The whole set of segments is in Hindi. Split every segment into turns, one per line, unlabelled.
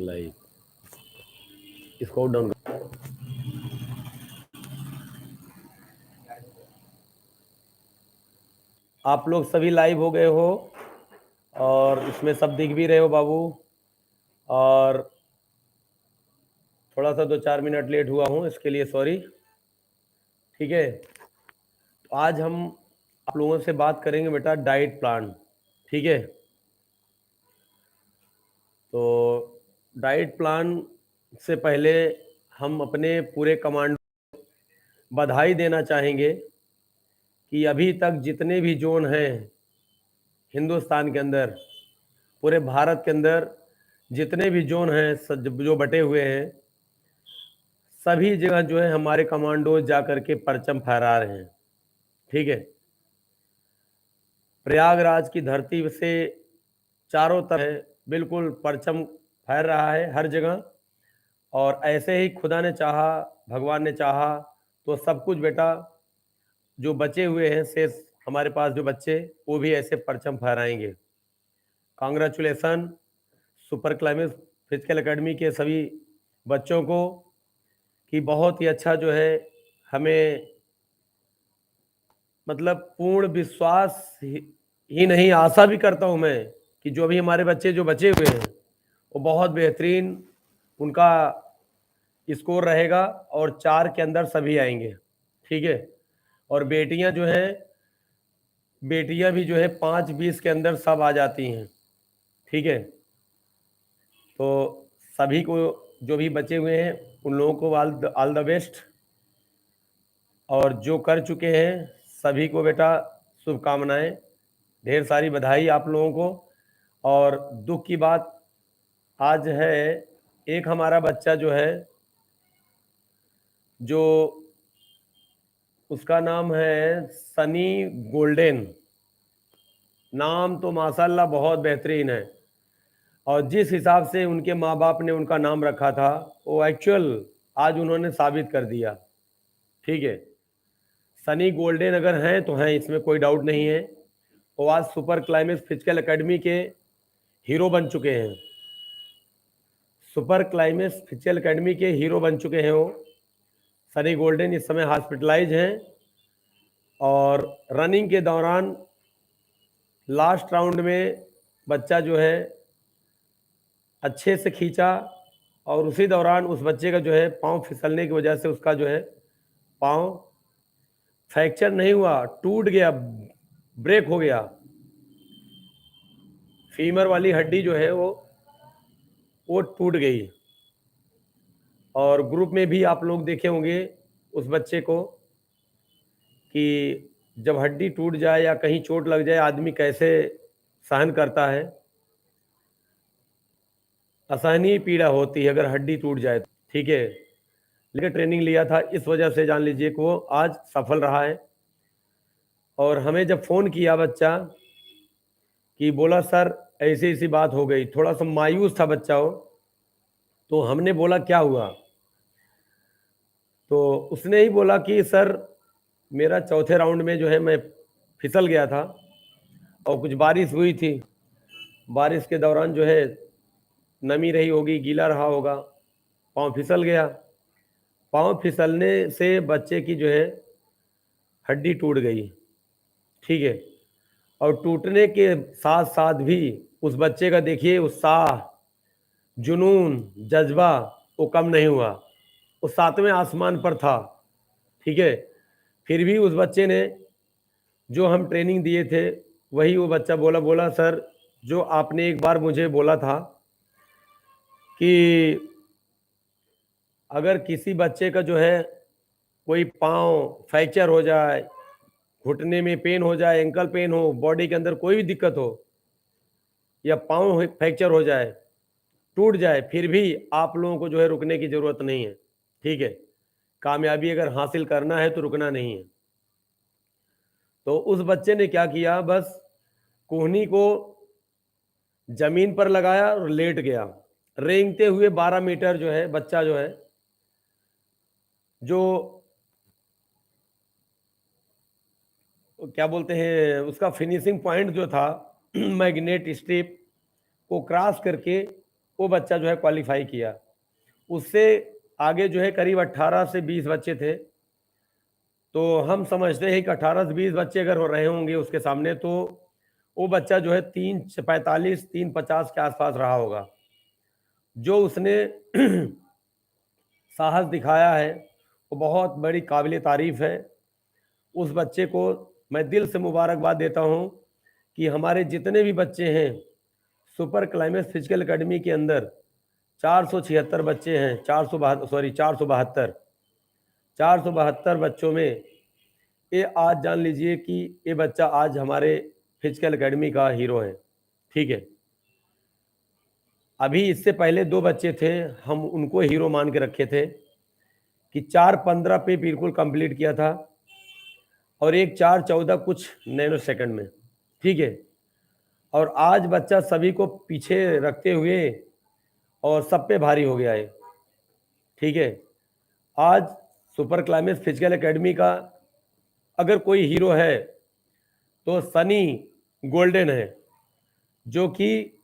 लाइव इसको डाउन। आप लोग सभी लाइव हो गए हो और इसमें सब दिख भी रहे हो बाबू। और थोड़ा सा 2-4 मिनट लेट हुआ हूँ, इसके लिए सॉरी। ठीक है, तो आज हम आप लोगों से बात करेंगे बेटा डाइट प्लान। ठीक है, तो डाइट प्लान से पहले हम अपने पूरे कमांडो बधाई देना चाहेंगे कि अभी तक जितने भी जोन हैं हिंदुस्तान के अंदर, पूरे भारत के अंदर जितने भी जोन हैं जो बटे हुए हैं, सभी जगह जो है हमारे कमांडो जा करके परचम फहरा रहे हैं। ठीक है, प्रयागराज की धरती से चारों तरफ बिल्कुल परचम फहर रहा है हर जगह। और ऐसे ही खुदा ने चाहा, भगवान ने चाहा तो सब कुछ बेटा जो बचे हुए हैं शेष हमारे पास जो बच्चे, वो भी ऐसे परचम फहराएंगे। Congratulation super climax physical academy के सभी बच्चों को कि बहुत ही अच्छा जो है हमें मतलब पूर्ण विश्वास ही नहीं, आशा भी करता हूं मैं कि जो भी हमारे बच्चे जो बचे हुए हैं वो बहुत बेहतरीन उनका स्कोर रहेगा और 4 के अंदर सभी आएंगे। ठीक है, और बेटियां जो हैं, बेटियां भी जो है 5-20 के अंदर सब आ जाती हैं। ठीक है, तो सभी को जो भी बचे हुए हैं उन लोगों को ऑल द बेस्ट, और जो कर चुके हैं सभी को बेटा शुभकामनाएं, ढेर सारी बधाई आप लोगों को। और दुख की बात आज है, एक हमारा बच्चा जो है, जो उसका नाम है सनी गोल्डन, नाम तो माशाल्लाह बहुत बेहतरीन है, और जिस हिसाब से उनके माँ बाप ने उनका नाम रखा था वो एक्चुअल आज उन्होंने साबित कर दिया। ठीक है, सनी गोल्डन अगर हैं तो हैं, इसमें कोई डाउट नहीं है। वो आज सुपर क्लाइमेक्स फिजिकल एकेडमी के हीरो बन चुके हैं, सुपर क्लाइमेक्स फिजिकल एकेडमी के हीरो बन चुके हैं वो। सनी गोल्डन इस समय हॉस्पिटलाइज हैं और रनिंग के दौरान लास्ट राउंड में बच्चा जो है अच्छे से खींचा, और उसी दौरान उस बच्चे का जो है पाँव फिसलने की वजह से उसका जो है पाँव फ्रैक्चर नहीं हुआ, टूट गया, ब्रेक हो गया। फीमर वाली हड्डी जो है वो टूट गई। और ग्रुप में भी आप लोग देखे होंगे उस बच्चे को कि जब हड्डी टूट जाए या कहीं चोट लग जाए आदमी कैसे सहन करता है। असहनीय पीड़ा होती है अगर हड्डी टूट जाए तो। ठीक है, लेकिन ट्रेनिंग लिया था इस वजह से जान लीजिए कि वो आज सफल रहा है। और हमें जब फ़ोन किया बच्चा कि बोला सर ऐसी ऐसी बात हो गई, थोड़ा सा मायूस था बच्चा वो, तो हमने बोला क्या हुआ, तो उसने ही बोला कि सर मेरा चौथे राउंड में जो है मैं फिसल गया था और कुछ बारिश हुई थी, बारिश के दौरान जो है नमी रही होगी, गीला रहा होगा, पाँव फिसल गया। पाँव फिसलने से बच्चे की जो है हड्डी टूट गई। ठीक है, और टूटने के साथ साथ भी उस बच्चे का देखिए उत्साह, जुनून, जज्बा वो कम नहीं हुआ, वो 7वें आसमान पर था। ठीक है, फिर भी उस बच्चे ने जो हम ट्रेनिंग दिए थे वही वो बच्चा बोला सर जो आपने एक बार मुझे बोला था कि अगर किसी बच्चे का जो है कोई पाँव फ्रैक्चर हो जाए, घुटने में पेन हो जाए, एंकल पेन हो, बॉडी के अंदर कोई भी दिक्कत हो या पाँव फ्रैक्चर हो जाए, टूट जाए, फिर भी आप लोगों को जो है रुकने की ज़रूरत नहीं है। ठीक है, कामयाबी अगर हासिल करना है तो रुकना नहीं है। तो उस बच्चे ने क्या किया, बस कोहनी को जमीन पर लगाया और लेट गया, रेंगते हुए 12 मीटर जो है बच्चा जो है, जो क्या बोलते हैं उसका फिनिशिंग पॉइंट जो था मैग्नेट स्ट्रिप को क्रॉस करके वो बच्चा जो है क्वालिफाई किया। उससे आगे जो है करीब 18 से 20 बच्चे थे। तो हम समझते हैं कि 18 से 20 बच्चे अगर हो रहे होंगे उसके सामने, तो वो बच्चा जो है 3:45 3:50 के आसपास रहा होगा। जो उसने साहस दिखाया है वो बहुत बड़ी काबिल तारीफ है। उस बच्चे को मैं दिल से मुबारकबाद देता हूँ कि हमारे जितने भी बच्चे हैं सुपर क्लाइमेक्स फिजिकल एकेडमी के अंदर 476 बच्चे हैं, 472 बच्चों में ये आज जान लीजिए कि ये बच्चा आज हमारे फिजिकल एकेडमी का हीरो है। ठीक है, अभी इससे पहले 2 बच्चे थे, हम उनको हीरो मान के रखे थे कि 4:15 पे बिल्कुल कंप्लीट किया था और एक 4:14 कुछ नैनो सेकंड में। ठीक है, और आज बच्चा सभी को पीछे रखते हुए और सब पे भारी हो गया है। ठीक है, आज सुपर क्लाइमेक्स फिजिकल एकेडमी का अगर कोई हीरो है तो सनी गोल्डन है, जो कि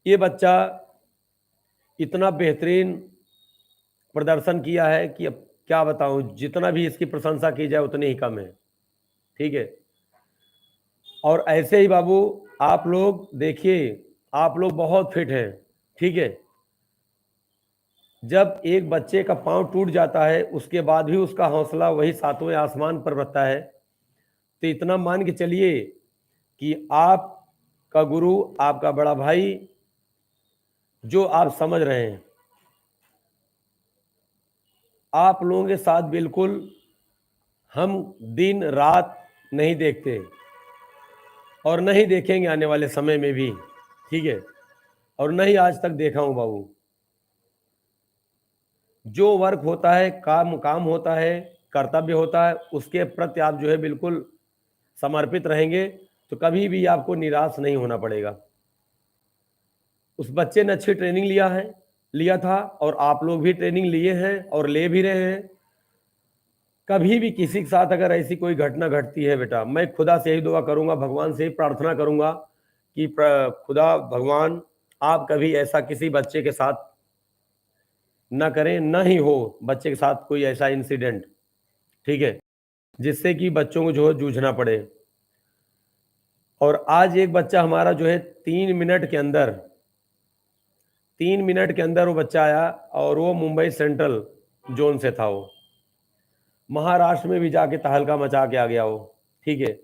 ये बच्चा इतना बेहतरीन प्रदर्शन किया है कि अब क्या बताऊं, जितना भी इसकी प्रशंसा की जाए उतनी ही कम है। ठीक है, और ऐसे ही बाबू आप लोग देखिए, आप लोग बहुत फिट हैं। ठीक है, जब एक बच्चे का पांव टूट जाता है उसके बाद भी उसका हौसला वही 7वें आसमान पर रहता है। तो इतना मान के चलिए कि आपका गुरु, आपका बड़ा भाई, जो आप समझ रहे हैं, आप लोगों के साथ बिल्कुल हम दिन रात नहीं देखते और नहीं देखेंगे आने वाले समय में भी। ठीक है, और नहीं आज तक देखा हूं बाबू। जो वर्क होता है, काम काम होता है, कर्तव्य होता है, उसके प्रति आप जो है बिल्कुल समर्पित रहेंगे तो कभी भी आपको निराश नहीं होना पड़ेगा। उस बच्चे ने अच्छी ट्रेनिंग लिया था और आप लोग भी ट्रेनिंग लिए हैं और ले भी रहे हैं। कभी भी किसी के साथ अगर ऐसी कोई घटना घटती है बेटा, मैं खुदा से यही दुआ करूंगा, भगवान से ही प्रार्थना करूंगा कि खुदा भगवान आप कभी ऐसा किसी बच्चे के साथ ना करें, ना ही हो बच्चे के साथ कोई ऐसा इंसिडेंट। ठीक है, जिससे कि बच्चों को जो है जूझना पड़े। और आज एक बच्चा हमारा जो है 3 मिनट के अंदर वो बच्चा आया और वो मुंबई सेंट्रल जोन से था। वो महाराष्ट्र में भी जाके तहलका मचा के आ गया वो। ठीक है,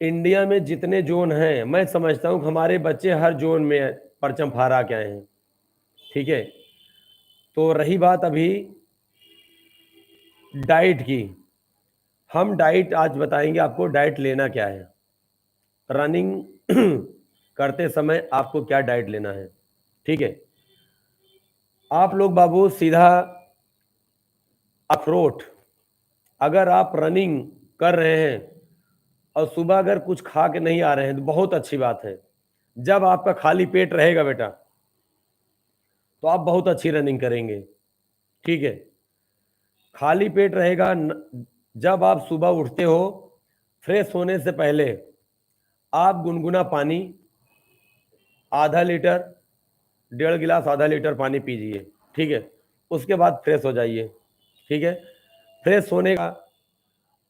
इंडिया में जितने जोन हैं मैं समझता हूँ कि हमारे बच्चे हर जोन में परचम फहरा के आए हैं। ठीक है, तो रही बात अभी डाइट की, हम डाइट आज बताएंगे आपको डाइट लेना क्या है। रनिंग करते समय आपको क्या डाइट लेना है। ठीक है, आप लोग बाबू सीधा अखरोट, अगर आप रनिंग कर रहे हैं और सुबह अगर कुछ खा के नहीं आ रहे हैं तो बहुत अच्छी बात है। जब आपका खाली पेट रहेगा बेटा तो आप बहुत अच्छी रनिंग करेंगे। ठीक है, खाली पेट रहेगा जब आप सुबह उठते हो, फ्रेश होने से पहले आप गुनगुना पानी आधा लीटर, 1.5 गिलास आधा लीटर पानी पीजिए। ठीक है, उसके बाद फ्रेश हो जाइए। ठीक है, फ्रेश होने का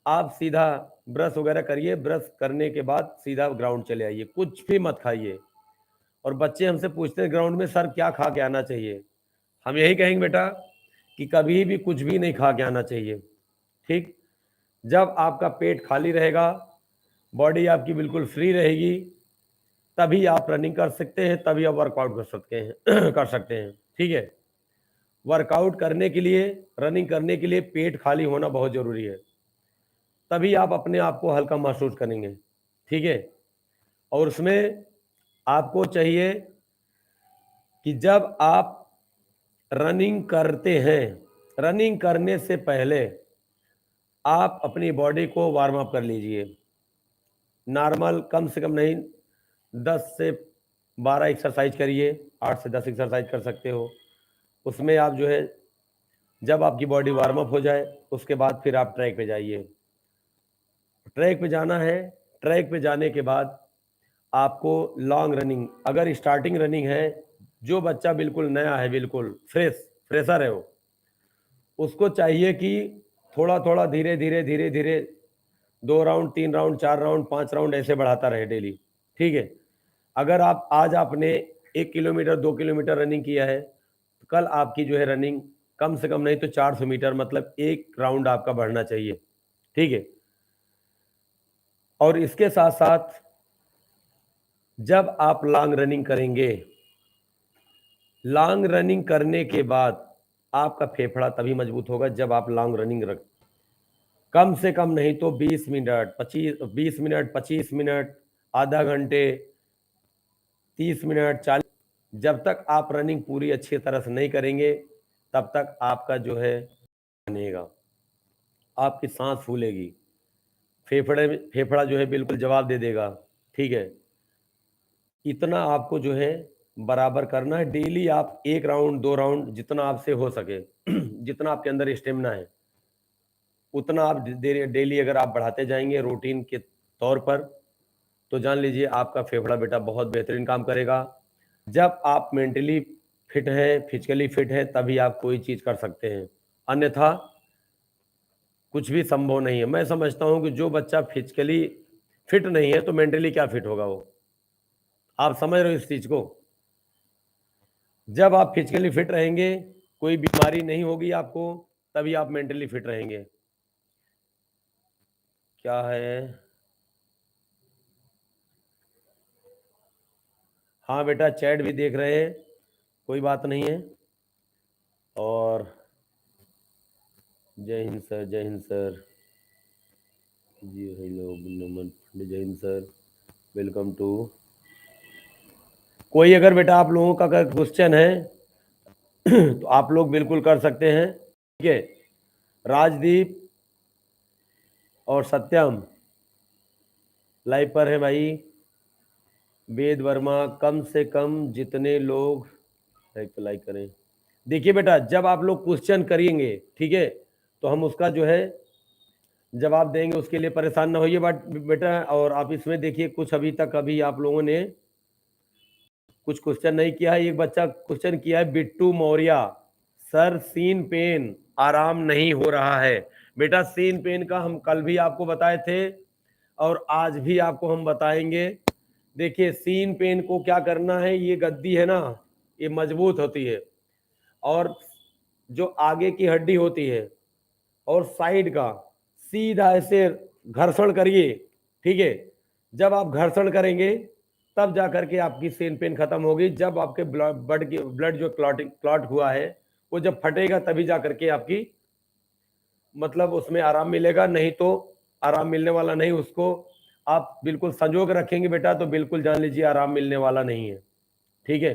आप सीधा ब्रश वगैरह करिए, ब्रश करने के बाद सीधा ग्राउंड चले आइए, कुछ भी मत खाइए। और बच्चे हमसे पूछते हैं ग्राउंड में सर क्या खा के आना चाहिए, हम यही कहेंगे बेटा कि कभी भी कुछ भी नहीं खा के आना चाहिए। ठीक, जब आपका पेट खाली रहेगा, बॉडी आपकी बिल्कुल फ्री रहेगी, तभी आप रनिंग कर सकते हैं, तभी आप वर्कआउट कर सकते हैं कर सकते हैं। ठीक है, वर्कआउट करने के लिए, रनिंग करने के लिए पेट खाली होना बहुत ज़रूरी है, तभी आप अपने आप को हल्का महसूस करेंगे। ठीक है, और उसमें आपको चाहिए कि जब आप रनिंग करते हैं, रनिंग करने से पहले आप अपनी बॉडी को वार्म अप कर लीजिए। नॉर्मल कम से कम नहीं 10 से 12 एक्सरसाइज करिए, 8 से 10 एक्सरसाइज कर सकते हो। उसमें आप जो है जब आपकी बॉडी वार्म अप हो जाए उसके बाद फिर आप ट्रैक पे जाइए। ट्रैक पे जाना है, ट्रैक पे जाने के बाद आपको लॉन्ग रनिंग, अगर स्टार्टिंग रनिंग है जो बच्चा बिल्कुल नया है, बिल्कुल फ्रेशर है, वो उसको चाहिए कि थोड़ा थोड़ा धीरे धीरे धीरे धीरे 2 राउंड, 3 राउंड, 4 राउंड, 5 राउंड ऐसे बढ़ाता रहे डेली। ठीक है। अगर आप आज आपने 1 किलोमीटर 2 किलोमीटर रनिंग किया है, तो कल आपकी जो है रनिंग कम से कम नहीं तो 400 मीटर, मतलब 1 राउंड आपका बढ़ना चाहिए। ठीक है। और इसके साथ साथ जब आप लॉन्ग रनिंग करेंगे, लॉन्ग रनिंग करने के बाद आपका फेफड़ा तभी मजबूत होगा जब आप लॉन्ग रनिंग रख, कम से कम नहीं तो 20 मिनट, 20 मिनट, 25 मिनट, आधा घंटे, 30 मिनट, 40, जब तक आप रनिंग पूरी अच्छी तरह से नहीं करेंगे तब तक आपका जो है बनेगा, आपकी सांस फूलेगी, फेफड़ा जो है बिल्कुल जवाब दे देगा। ठीक है। इतना आपको जो है बराबर करना है डेली। आप 1 राउंड 2 राउंड जितना आपसे हो सके जितना आपके अंदर स्टेमिना है उतना आप डेली अगर आप बढ़ाते जाएंगे रूटीन के तौर पर, तो जान लीजिए आपका फेफड़ा बेटा बहुत बेहतरीन काम करेगा। जब आप मेंटली फिट हैं, फिजिकली फिट हैं, तभी आप कोई चीज़ कर सकते हैं, अन्यथा कुछ भी संभव नहीं है। मैं समझता हूं कि जो बच्चा फिजिकली फिट नहीं है तो मेंटली क्या फिट होगा वो। आप समझ रहे हो इस चीज़ को। जब आप फिजिकली फिट रहेंगे, कोई बीमारी नहीं होगी आपको, तभी आप मेंटली फिट रहेंगे। क्या है? हाँ बेटा, चैट भी देख रहे हैं, कोई बात नहीं है। और जय हिंद सर, जय हिंद सर जी, हेलो नमन, जय हिंद सर, वेलकम टू। कोई अगर बेटा आप लोगों का अगर क्वेश्चन है तो आप लोग बिल्कुल कर सकते हैं। ठीक है। राजदीप और सत्यम लाइव पर है भाई। वेद वर्मा, कम से कम जितने लोग लाइक करें। देखिए बेटा, जब आप लोग क्वेश्चन करेंगे, ठीक है, तो हम उसका जो है जवाब देंगे, उसके लिए परेशान ना होइए। बट बेटा, और आप इसमें देखिए कुछ अभी तक अभी आप लोगों ने कुछ क्वेश्चन नहीं किया है। एक बच्चा क्वेश्चन किया है, बिट्टू मौर्य, सर सीन पेन आराम नहीं हो रहा है। बेटा, सीन पेन का हम कल भी आपको बताए थे और आज भी आपको हम बताएंगे। देखिए, सीन पेन को क्या करना है, ये गद्दी है ना, ये मजबूत होती है, और जो आगे की हड्डी होती है और साइड का सीधा ऐसे घर्षण करिए। ठीक है। जब आप घर्षण करेंगे तब जा करके आपकी सेन पेन खत्म होगी। जब आपके ब्लड जो क्लॉट हुआ है वो जब फटेगा तभी जा करके आपकी मतलब उसमें आराम मिलेगा, नहीं तो आराम मिलने वाला नहीं। उसको आप बिल्कुल संजो के रखेंगे बेटा तो बिल्कुल जान लीजिए आराम मिलने वाला नहीं है। ठीक है।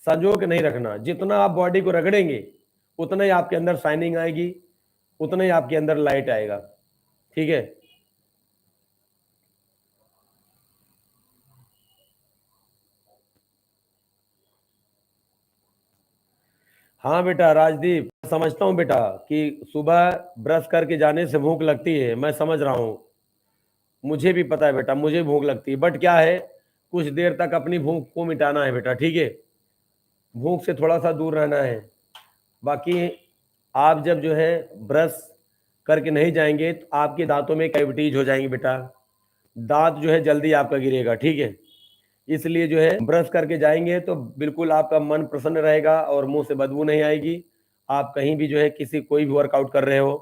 संजो के नहीं रखना, जितना आप बॉडी को रगड़ेंगे उतना ही आपके अंदर शाइनिंग आएगी, उतना ही आपके अंदर लाइट आएगा। ठीक है। हाँ बेटा राजदीप, समझता हूँ बेटा कि सुबह ब्रश करके जाने से भूख लगती है, मैं समझ रहा हूँ, मुझे भी पता है बेटा, मुझे भूख लगती है। बट क्या है, कुछ देर तक अपनी भूख को मिटाना है बेटा। ठीक है। भूख से थोड़ा सा दूर रहना है। बाकी आप जब जो है ब्रश करके नहीं जाएंगे तो आपके दांतों में कैविटीज हो जाएंगी बेटा, दांत जो है जल्दी आपका गिरेगा। ठीक है। इसलिए जो है ब्रश करके जाएंगे तो बिल्कुल आपका मन प्रसन्न रहेगा और मुंह से बदबू नहीं आएगी। आप कहीं भी जो है किसी कोई भी वर्कआउट कर रहे हो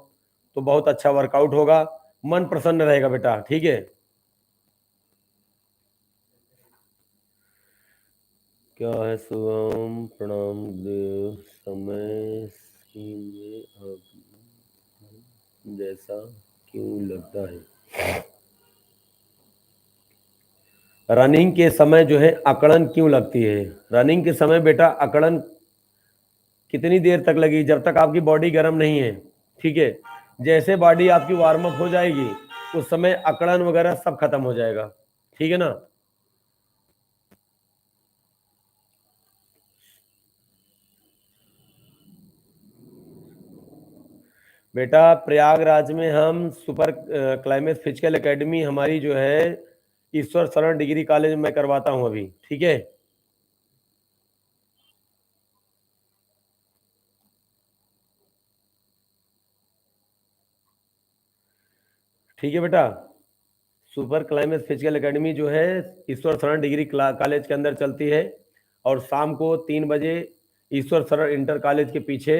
तो बहुत अच्छा वर्कआउट होगा, मन प्रसन्न रहेगा बेटा। ठीक है। क्या है शुभम, प्रणाम, समय में जैसा क्यों लगता है? रनिंग के समय जो है अकड़न क्यों लगती है? रनिंग के समय बेटा अकड़न कितनी देर तक लगी, जब तक आपकी बॉडी गर्म नहीं है। ठीक है। जैसे बॉडी आपकी वार्म अप हो जाएगी उस समय अकड़न वगैरह सब खत्म हो जाएगा। ठीक है ना। बेटा, प्रयागराज में हम सुपर क्लाइमेक्स फिजिकल एकेडमी हमारी जो है ईश्वर शरण डिग्री कॉलेज में करवाता हूँ अभी। ठीक है। ठीक है बेटा। सुपर क्लाइमेक्स फिजिकल एकेडमी जो है ईश्वर शरण डिग्री कॉलेज के अंदर चलती है, और शाम को 3 बजे ईश्वर शरण इंटर कॉलेज के पीछे,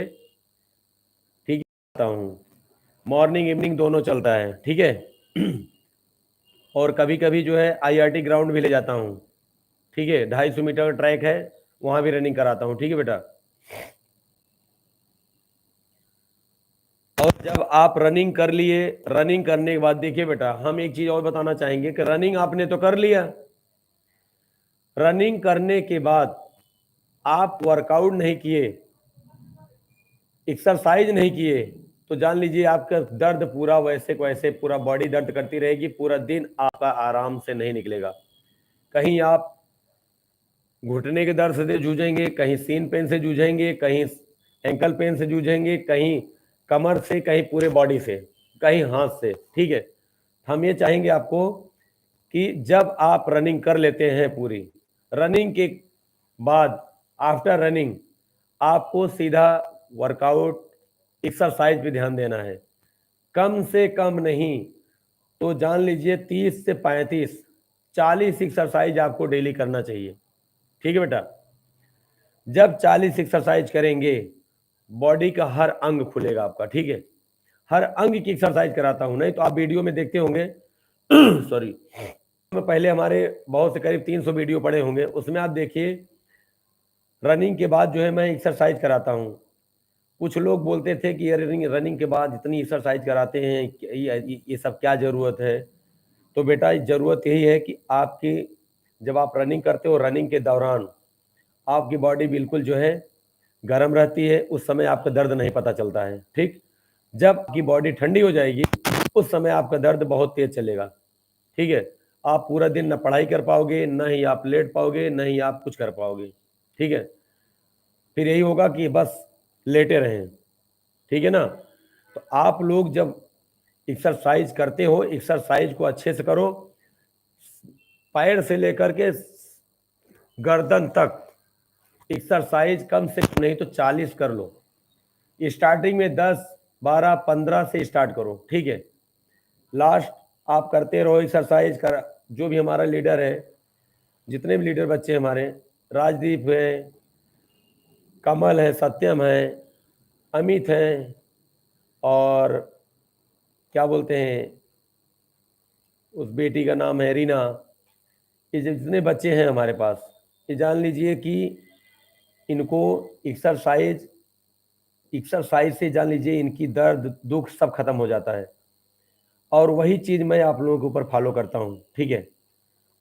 ठीक है, आता हूँ। मॉर्निंग इवनिंग दोनों चलता है, ठीक है। और कभी कभी जो है IRT ग्राउंड भी ले जाता हूँ, ठीक है। 250 मीटर का ट्रैक है, वहाँ भी रनिंग कराता हूँ, ठीक है बेटा। और जब आप रनिंग कर लिए, रनिंग करने के बाद देखिए बेटा, हम एक चीज और बताना चाहेंगे कि रनिंग आपने तो कर लिया, रनिंग करने के बाद आप वर्कआउट नहीं किए, एक्सरसाइज नहीं किए, तो जान लीजिए आपका दर्द पूरा वैसे को वैसे पूरा बॉडी दर्द करती रहेगी, पूरा दिन आपका आराम से नहीं निकलेगा। कहीं आप घुटने के दर्द से जूझेंगे, कहीं सीन पेन से जूझेंगे, कहीं एंकल पेन से जूझेंगे, कहीं कमर से, कहीं पूरे बॉडी से, कहीं हाथ से, ठीक है। हम ये चाहेंगे आपको कि जब आप रनिंग कर लेते हैं पूरी, रनिंग के बाद आफ्टर रनिंग आपको सीधा वर्कआउट एक्सरसाइज पे ध्यान देना है। कम से कम नहीं तो जान लीजिए 30 से 35 40 एक्सरसाइज आपको डेली करना चाहिए, ठीक है बेटा। जब 40 एक्सरसाइज करेंगे बॉडी का हर अंग खुलेगा आपका, ठीक है। हर अंग की एक्सरसाइज कराता हूं, नहीं तो आप वीडियो में देखते होंगे सॉरी, में पहले हमारे बहुत से करीब 300 वीडियो पड़े होंगे, उसमें आप देखिए रनिंग के बाद जो है मैं एक्सरसाइज कराता हूँ। कुछ लोग बोलते थे कि रनिंग के बाद इतनी एक्सरसाइज कराते हैं, ये सब क्या ज़रूरत है। तो बेटा ज़रूरत यही है कि आपकी जब आप रनिंग करते हो, रनिंग के दौरान आपकी बॉडी बिल्कुल जो है गर्म रहती है, उस समय आपका दर्द नहीं पता चलता है, ठीक। जब आपकी बॉडी ठंडी हो जाएगी उस समय आपका दर्द बहुत तेज चलेगा, ठीक है। आप पूरा दिन न पढ़ाई कर पाओगे, न ही आप लेट पाओगे, न ही आप कुछ कर पाओगे, ठीक है। फिर यही होगा कि बस लेटे रहें, ठीक है ना। तो आप लोग जब एक्सरसाइज करते हो, एक्सरसाइज को अच्छे से करो, पैर से लेकर के गर्दन तक एक्सरसाइज कम से कम नहीं तो 40 कर लो। स्टार्टिंग में 10, 12, 15 से स्टार्ट करो, ठीक है। लास्ट आप करते रहो एक्सरसाइज कर। जो भी हमारा लीडर है, जितने भी लीडर बच्चे हमारे, राजदीप है, कमल है, सत्यम है, अमित है, और क्या बोलते हैं उस बेटी का नाम है रीना, ये जितने बच्चे हैं हमारे पास, ये जान लीजिए कि इनको एक्सरसाइज से जान लीजिए इनकी दर्द दुख सब खत्म हो जाता है। और वही चीज़ मैं आप लोगों के ऊपर फॉलो करता हूँ, ठीक है।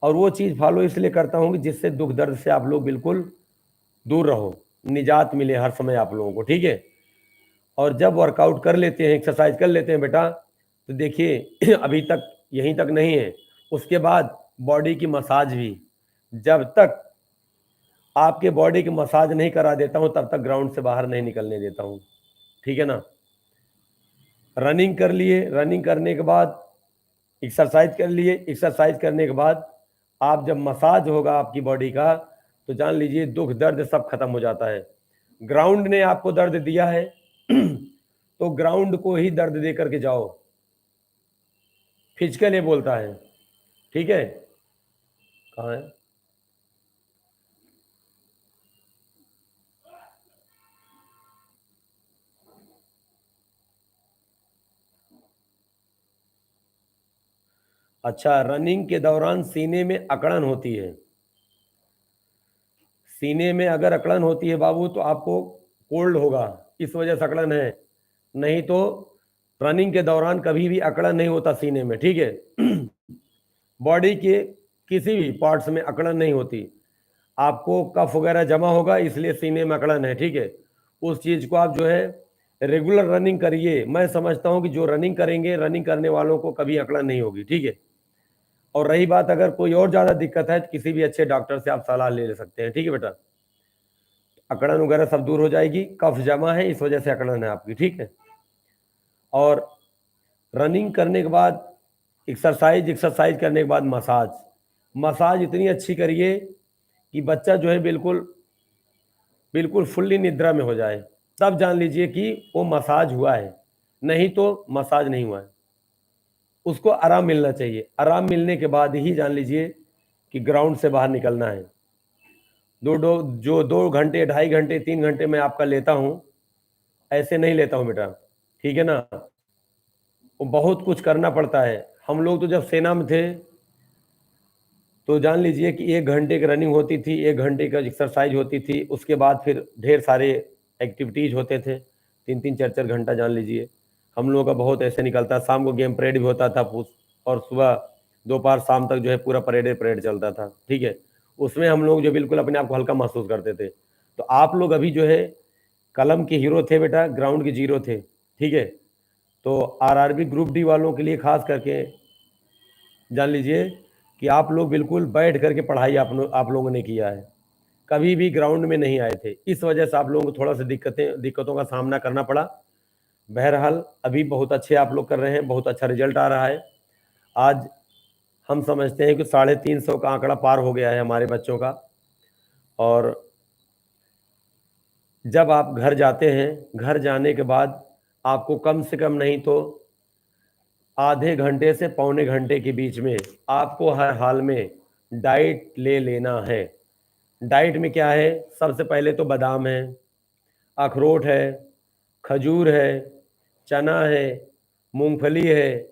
और वो चीज़ फॉलो इसलिए करता हूँ कि जिससे दुख दर्द से आप लोग बिल्कुल दूर रहो, निजात मिले हर समय आप लोगों को, ठीक है। और जब वर्कआउट कर लेते हैं, एक्सरसाइज कर लेते हैं बेटा, तो देखिए अभी तक यहीं तक नहीं है, उसके बाद बॉडी की मसाज भी, जब तक आपके बॉडी की मसाज नहीं करा देता हूँ तब तक ग्राउंड से बाहर नहीं निकलने देता हूँ, ठीक है ना। रनिंग कर लिए, रनिंग करने के बाद एक्सरसाइज कर लिए, एक्सरसाइज करने के बाद आप जब मसाज होगा आपकी बॉडी का, तो जान लीजिए दुख दर्द सब खत्म हो जाता है। ग्राउंड ने आपको दर्द दिया है तो ग्राउंड को ही दर्द दे करके जाओ, फिजिकल ये बोलता है, ठीक है। कहाँ है? अच्छा, रनिंग के दौरान सीने में अकड़न होती है। सीने में अगर अकड़न होती है बाबू तो आपको कोल्ड होगा, इस वजह से अकड़न है। नहीं तो रनिंग के दौरान कभी भी अकड़न नहीं होता सीने में, ठीक है। बॉडी के किसी भी पार्ट्स में अकड़न नहीं होती। आपको कफ वगैरह जमा होगा इसलिए सीने में अकड़न है, ठीक है। उस चीज़ को आप जो है रेगुलर रनिंग करिए। मैं समझता हूँ कि जो रनिंग करेंगे, रनिंग करने वालों को कभी अकड़न नहीं होगी, ठीक है। और रही बात अगर कोई और ज़्यादा दिक्कत है तो किसी भी अच्छे डॉक्टर से आप सलाह ले सकते हैं, ठीक है बेटा। अकड़न वगैरह सब दूर हो जाएगी, कफ जमा है इस वजह से अकड़न है आपकी, ठीक है। और रनिंग करने के बाद एक्सरसाइज करने के बाद मसाज इतनी अच्छी करिए कि बच्चा जो है बिल्कुल बिल्कुल फुल्ली निद्रा में हो जाए, तब जान लीजिए कि वो मसाज हुआ है, नहीं तो मसाज नहीं हुआ है। उसको आराम मिलना चाहिए। आराम मिलने के बाद ही जान लीजिए कि ग्राउंड से बाहर निकलना है। जो 2 घंटे, 2.5 घंटे, 3 घंटे मैं आपका लेता हूँ, ऐसे नहीं लेता हूँ बेटा, ठीक है ना। वो बहुत कुछ करना पड़ता है। हम लोग तो जब सेना में थे तो जान लीजिए कि 1 घंटे की रनिंग होती थी, 1 घंटे का एक्सरसाइज होती थी, उसके बाद फिर ढेर सारे एक्टिविटीज होते थे, 3-3, 4-4 घंटा जान लीजिए हम लोगों का बहुत ऐसे निकलता। शाम को गेम परेड भी होता था और सुबह दोपहर शाम तक जो है पूरा परेड चलता था, ठीक है। उसमें हम लोग जो बिल्कुल अपने आप को हल्का महसूस करते थे। तो आप लोग अभी जो है कलम के हीरो थे बेटा, ग्राउंड के जीरो थे, ठीक है। तो आरआरबी ग्रुप डी वालों के लिए खास करके जान लीजिए कि आप लोग बिल्कुल बैठ करके पढ़ाई आप लोगों ने किया है, कभी भी ग्राउंड में नहीं आए थे। इस वजह से आप लोगों को थोड़ा सा दिक्कतों का सामना करना पड़ा। बहरहाल अभी बहुत अच्छे आप लोग कर रहे हैं, बहुत अच्छा रिजल्ट आ रहा है। आज हम समझते हैं कि 350 का आंकड़ा पार हो गया है हमारे बच्चों का। और जब आप घर जाते हैं, घर जाने के बाद आपको कम से कम नहीं तो आधे घंटे से पौने घंटे के बीच में आपको हर हाल में डाइट ले लेना है। डाइट में क्या है, सबसे पहले तो बादाम है, अखरोट है, खजूर है, चना है, मूंगफली है,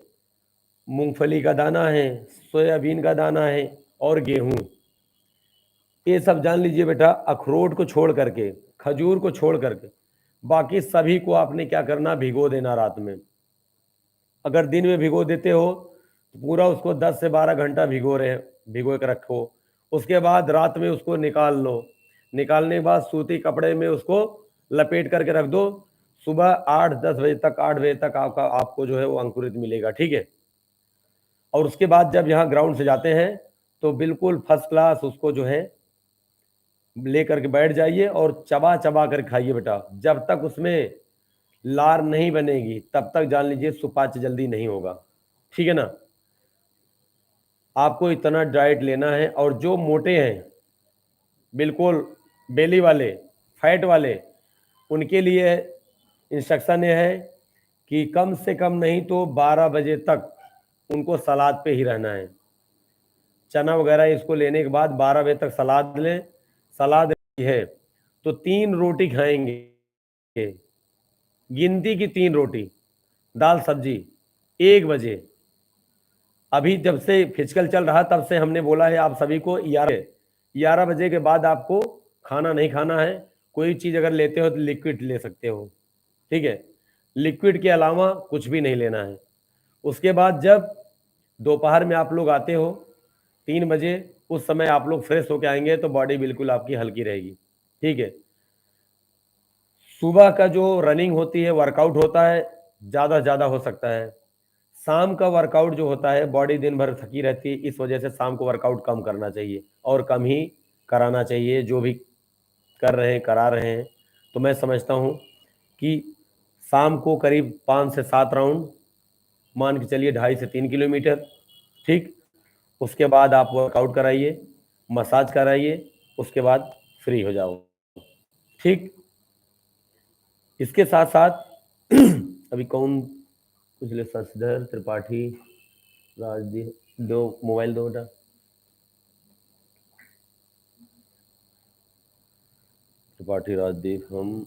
मूंगफली का दाना है, सोयाबीन का दाना है और गेहूं। ये सब जान लीजिए बेटा, अखरोट को छोड़ करके, खजूर को छोड़ करके बाकी सभी को आपने क्या करना, भिगो देना रात में। अगर दिन में भिगो देते हो तो पूरा उसको 10 से 12 घंटा भिगो के रखो। उसके बाद रात में उसको निकाल लो। निकालने के बाद सूती कपड़े में उसको लपेट करके रख दो। सुबह 8-10 बजे तक, 8 बजे तक आपको जो है वो अंकुरित मिलेगा, ठीक है। और उसके बाद जब यहाँ ग्राउंड से जाते हैं तो बिल्कुल फर्स्ट क्लास उसको जो है ले करके बैठ जाइए और चबा चबा कर खाइए बेटा। जब तक उसमें लार नहीं बनेगी तब तक जान लीजिए सुपाच्य जल्दी नहीं होगा, ठीक है ना। आपको इतना डाइट लेना है। और जो मोटे हैं, बिल्कुल बेली वाले, फैट वाले, उनके लिए इंस्ट्रक्शन ये है कि कम से कम नहीं तो 12 बजे तक उनको सलाद पे ही रहना है। चना वगैरह इसको लेने के बाद 12 बजे तक सलाद लें। सलाद है तो 3 रोटी खाएंगे, गिनती की 3 रोटी, दाल सब्जी 1 बजे। अभी जब से फिजिकल चल रहा तब से हमने बोला है आप सभी को 11 बजे के बाद आपको खाना नहीं खाना है। कोई चीज़ अगर लेते हो तो लिक्विड ले सकते हो, ठीक है। लिक्विड के अलावा कुछ भी नहीं लेना है। उसके बाद जब दोपहर में आप लोग आते हो 3 बजे, उस समय आप लोग फ्रेश होके आएंगे तो बॉडी बिल्कुल आपकी हल्की रहेगी, ठीक है। सुबह का जो रनिंग होती है, वर्कआउट होता है, ज़्यादा से ज़्यादा हो सकता है। शाम का वर्कआउट जो होता है, बॉडी दिन भर थकी रहती है, इस वजह से शाम को वर्कआउट कम करना चाहिए और कम ही कराना चाहिए। जो भी कर रहे हैं, करा रहे हैं, तो मैं समझता हूँ कि शाम को करीब 5 से 7 राउंड, मान के चलिए 2.5 से 3 किलोमीटर, ठीक। उसके बाद आप वर्कआउट कराइए, मसाज कराइए, उसके बाद फ्री हो जाओ, ठीक। इसके साथ साथ अभी कौन पिछले शशिधर त्रिपाठी, राजदीप, दो मोबाइल दो बेटा। त्रिपाठी राजदीप, हम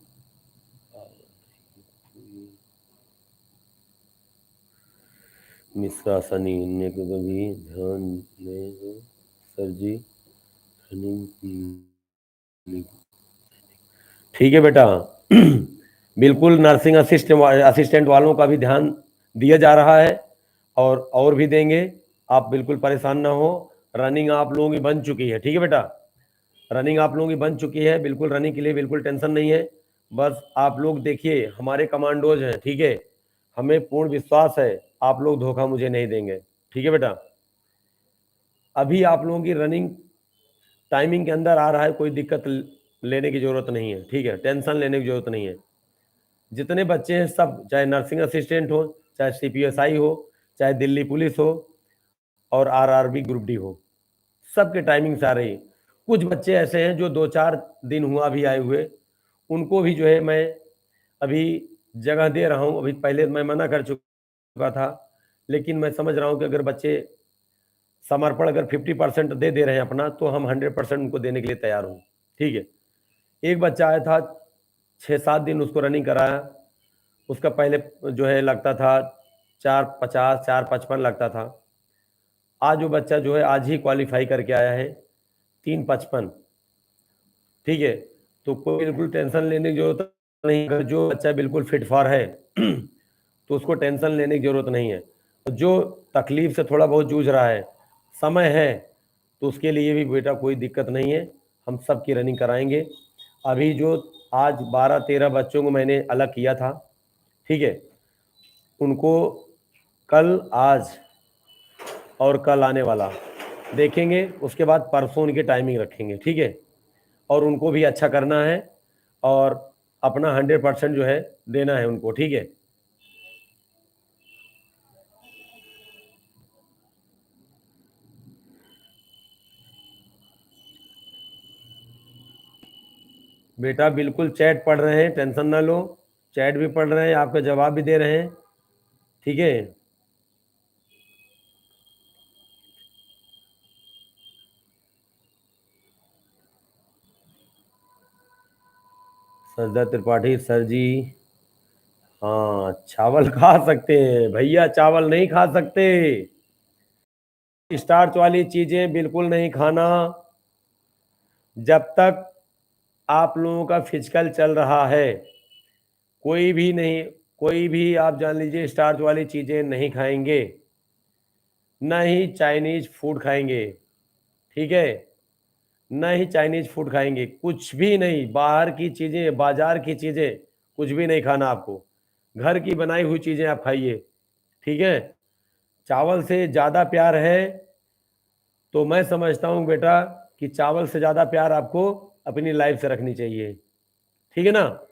मिश्रा सनी, इनने को कभी ध्यान में हो सर जी, ठीक है बेटा। बिल्कुल नर्सिंग असिस्टेंट वालों का भी ध्यान दिया जा रहा है और भी देंगे। आप बिल्कुल परेशान ना हो। रनिंग आप लोगों की बन चुकी है, ठीक है बेटा। रनिंग आप लोगों की बन चुकी है, बिल्कुल रनिंग के लिए बिल्कुल टेंशन नहीं है। बस आप लोग देखिए, हमारे कमांडोज हैं, ठीक है। हमें पूर्ण विश्वास है आप लोग धोखा मुझे नहीं देंगे, ठीक है बेटा। अभी आप लोगों की रनिंग टाइमिंग के अंदर आ रहा है, कोई दिक्कत लेने की ज़रूरत नहीं है, ठीक है। टेंशन लेने की ज़रूरत नहीं है। जितने बच्चे हैं सब, चाहे नर्सिंग असिस्टेंट हो, चाहे सीपीएसआई हो, चाहे दिल्ली पुलिस हो और आरआरबी ग्रुप डी हो, सबके टाइमिंग से आ रही। कुछ बच्चे ऐसे हैं जो 2-4 दिन हुआ भी आए हुए, उनको भी जो है मैं अभी जगह दे रहा हूँ। अभी पहले मैं मना कर चुका था, लेकिन मैं समझ रहा हूँ कि अगर बच्चे समर्पण अगर 50% दे रहे हैं अपना, तो हम 100% उनको देने के लिए तैयार हूँ। ठीक है। एक बच्चा आया था, 6-7 दिन उसको रनिंग कराया, उसका पहले जो है लगता था 4:50 4:55 लगता था। आज वो बच्चा जो है आज ही क्वालिफाई करके आया है 3:55। ठीक है। तो कोई बिल्कुल टेंशन लेने की जरूरत नहीं। अगर जो बच्चा बिल्कुल फिट फॉर है तो उसको टेंशन लेने की जरूरत नहीं है। जो तकलीफ से थोड़ा बहुत जूझ रहा है, समय है, तो उसके लिए भी बेटा कोई दिक्कत नहीं है, हम सब की रनिंग कराएंगे। अभी जो आज 12-13 बच्चों को मैंने अलग किया था, ठीक है, उनको कल, आज और कल आने वाला देखेंगे, उसके बाद परसों उनकी टाइमिंग रखेंगे। ठीक है। और उनको भी अच्छा करना है और अपना 100% जो है देना है उनको। ठीक है। बेटा बिल्कुल चैट पढ़ रहे हैं, टेंशन ना लो। चैट भी पढ़ रहे हैं, आपका जवाब भी दे रहे हैं। ठीक है। सरदार त्रिपाठी सर जी, हाँ चावल खा सकते हैं भैया, चावल नहीं खा सकते। स्टार्च वाली चीजें बिल्कुल नहीं खाना। जब तक आप लोगों का फिजिकल चल रहा है, कोई भी नहीं, कोई भी आप जान लीजिए स्टार्च वाली चीजें नहीं खाएंगे, न ही चाइनीज फूड खाएंगे। ठीक है। न ही चाइनीज फूड खाएंगे, कुछ भी नहीं। बाहर की चीजें, बाजार की चीजें कुछ भी नहीं खाना आपको। घर की बनाई हुई चीजें आप खाइए। ठीक है। चावल से ज्यादा प्यार है, तो मैं समझता हूँ बेटा कि चावल से ज्यादा प्यार आपको अपनी लाइफ से रखनी चाहिए। ठीक है ना।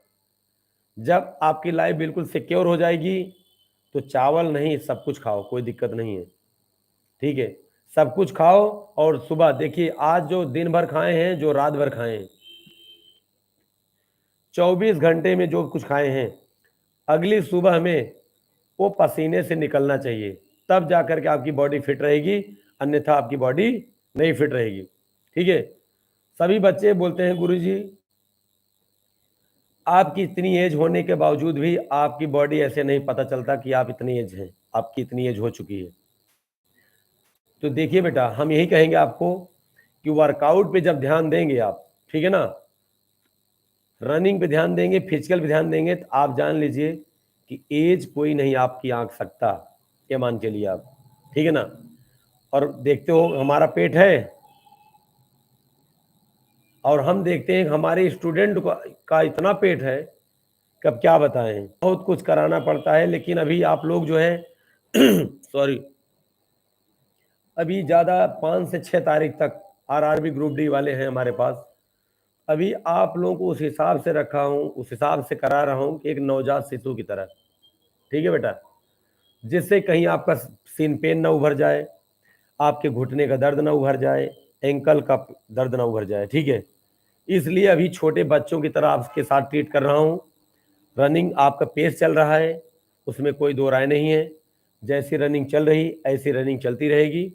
जब आपकी लाइफ बिल्कुल सिक्योर हो जाएगी, तो चावल नहीं, सब कुछ खाओ, कोई दिक्कत नहीं है। ठीक है। सब कुछ खाओ। और सुबह देखिए, आज जो दिन भर खाए हैं, जो रात भर खाए हैं, 24 घंटे में जो कुछ खाए हैं, अगली सुबह में वो पसीने से निकलना चाहिए, तब जाकर के आपकी बॉडी फिट रहेगी, अन्यथा आपकी बॉडी नहीं फिट रहेगी। ठीक है। सभी बच्चे बोलते हैं गुरुजी, आपकी इतनी एज होने के बावजूद भी आपकी बॉडी ऐसे नहीं पता चलता कि आप इतनी एज हैं, आपकी इतनी एज हो चुकी है। तो देखिए बेटा, हम यही कहेंगे आपको कि वर्कआउट पे जब ध्यान देंगे आप, ठीक है ना, रनिंग पे ध्यान देंगे, फिजिकल पे ध्यान देंगे, तो आप जान लीजिए कि एज कोई नहीं आपकी आंक सकता, ये मान के लिए आप। ठीक है ना। और देखते हो हमारा पेट है, और हम देखते हैं हमारे स्टूडेंट का इतना पेट है, कब क्या बताएं, बहुत कुछ कराना पड़ता है। लेकिन अभी आप लोग जो है सॉरी, अभी ज़्यादा 5 से 6 तारीख तक आरआरबी ग्रुप डी वाले हैं हमारे पास। अभी आप लोगों को उस हिसाब से रखा हूँ, उस हिसाब से करा रहा हूँ कि एक नवजात शिशु की तरह। ठीक है बेटा। जिससे कहीं आपका सीन पेन ना उभर जाए, आपके घुटने का दर्द ना उभर जाए, एंकल का दर्द ना उभर जाए। ठीक है। इसलिए अभी छोटे बच्चों की तरह आपके साथ ट्रीट कर रहा हूँ। रनिंग आपका पेस चल रहा है, उसमें कोई दो राय नहीं है। जैसी रनिंग चल रही ऐसी रनिंग चलती रहेगी।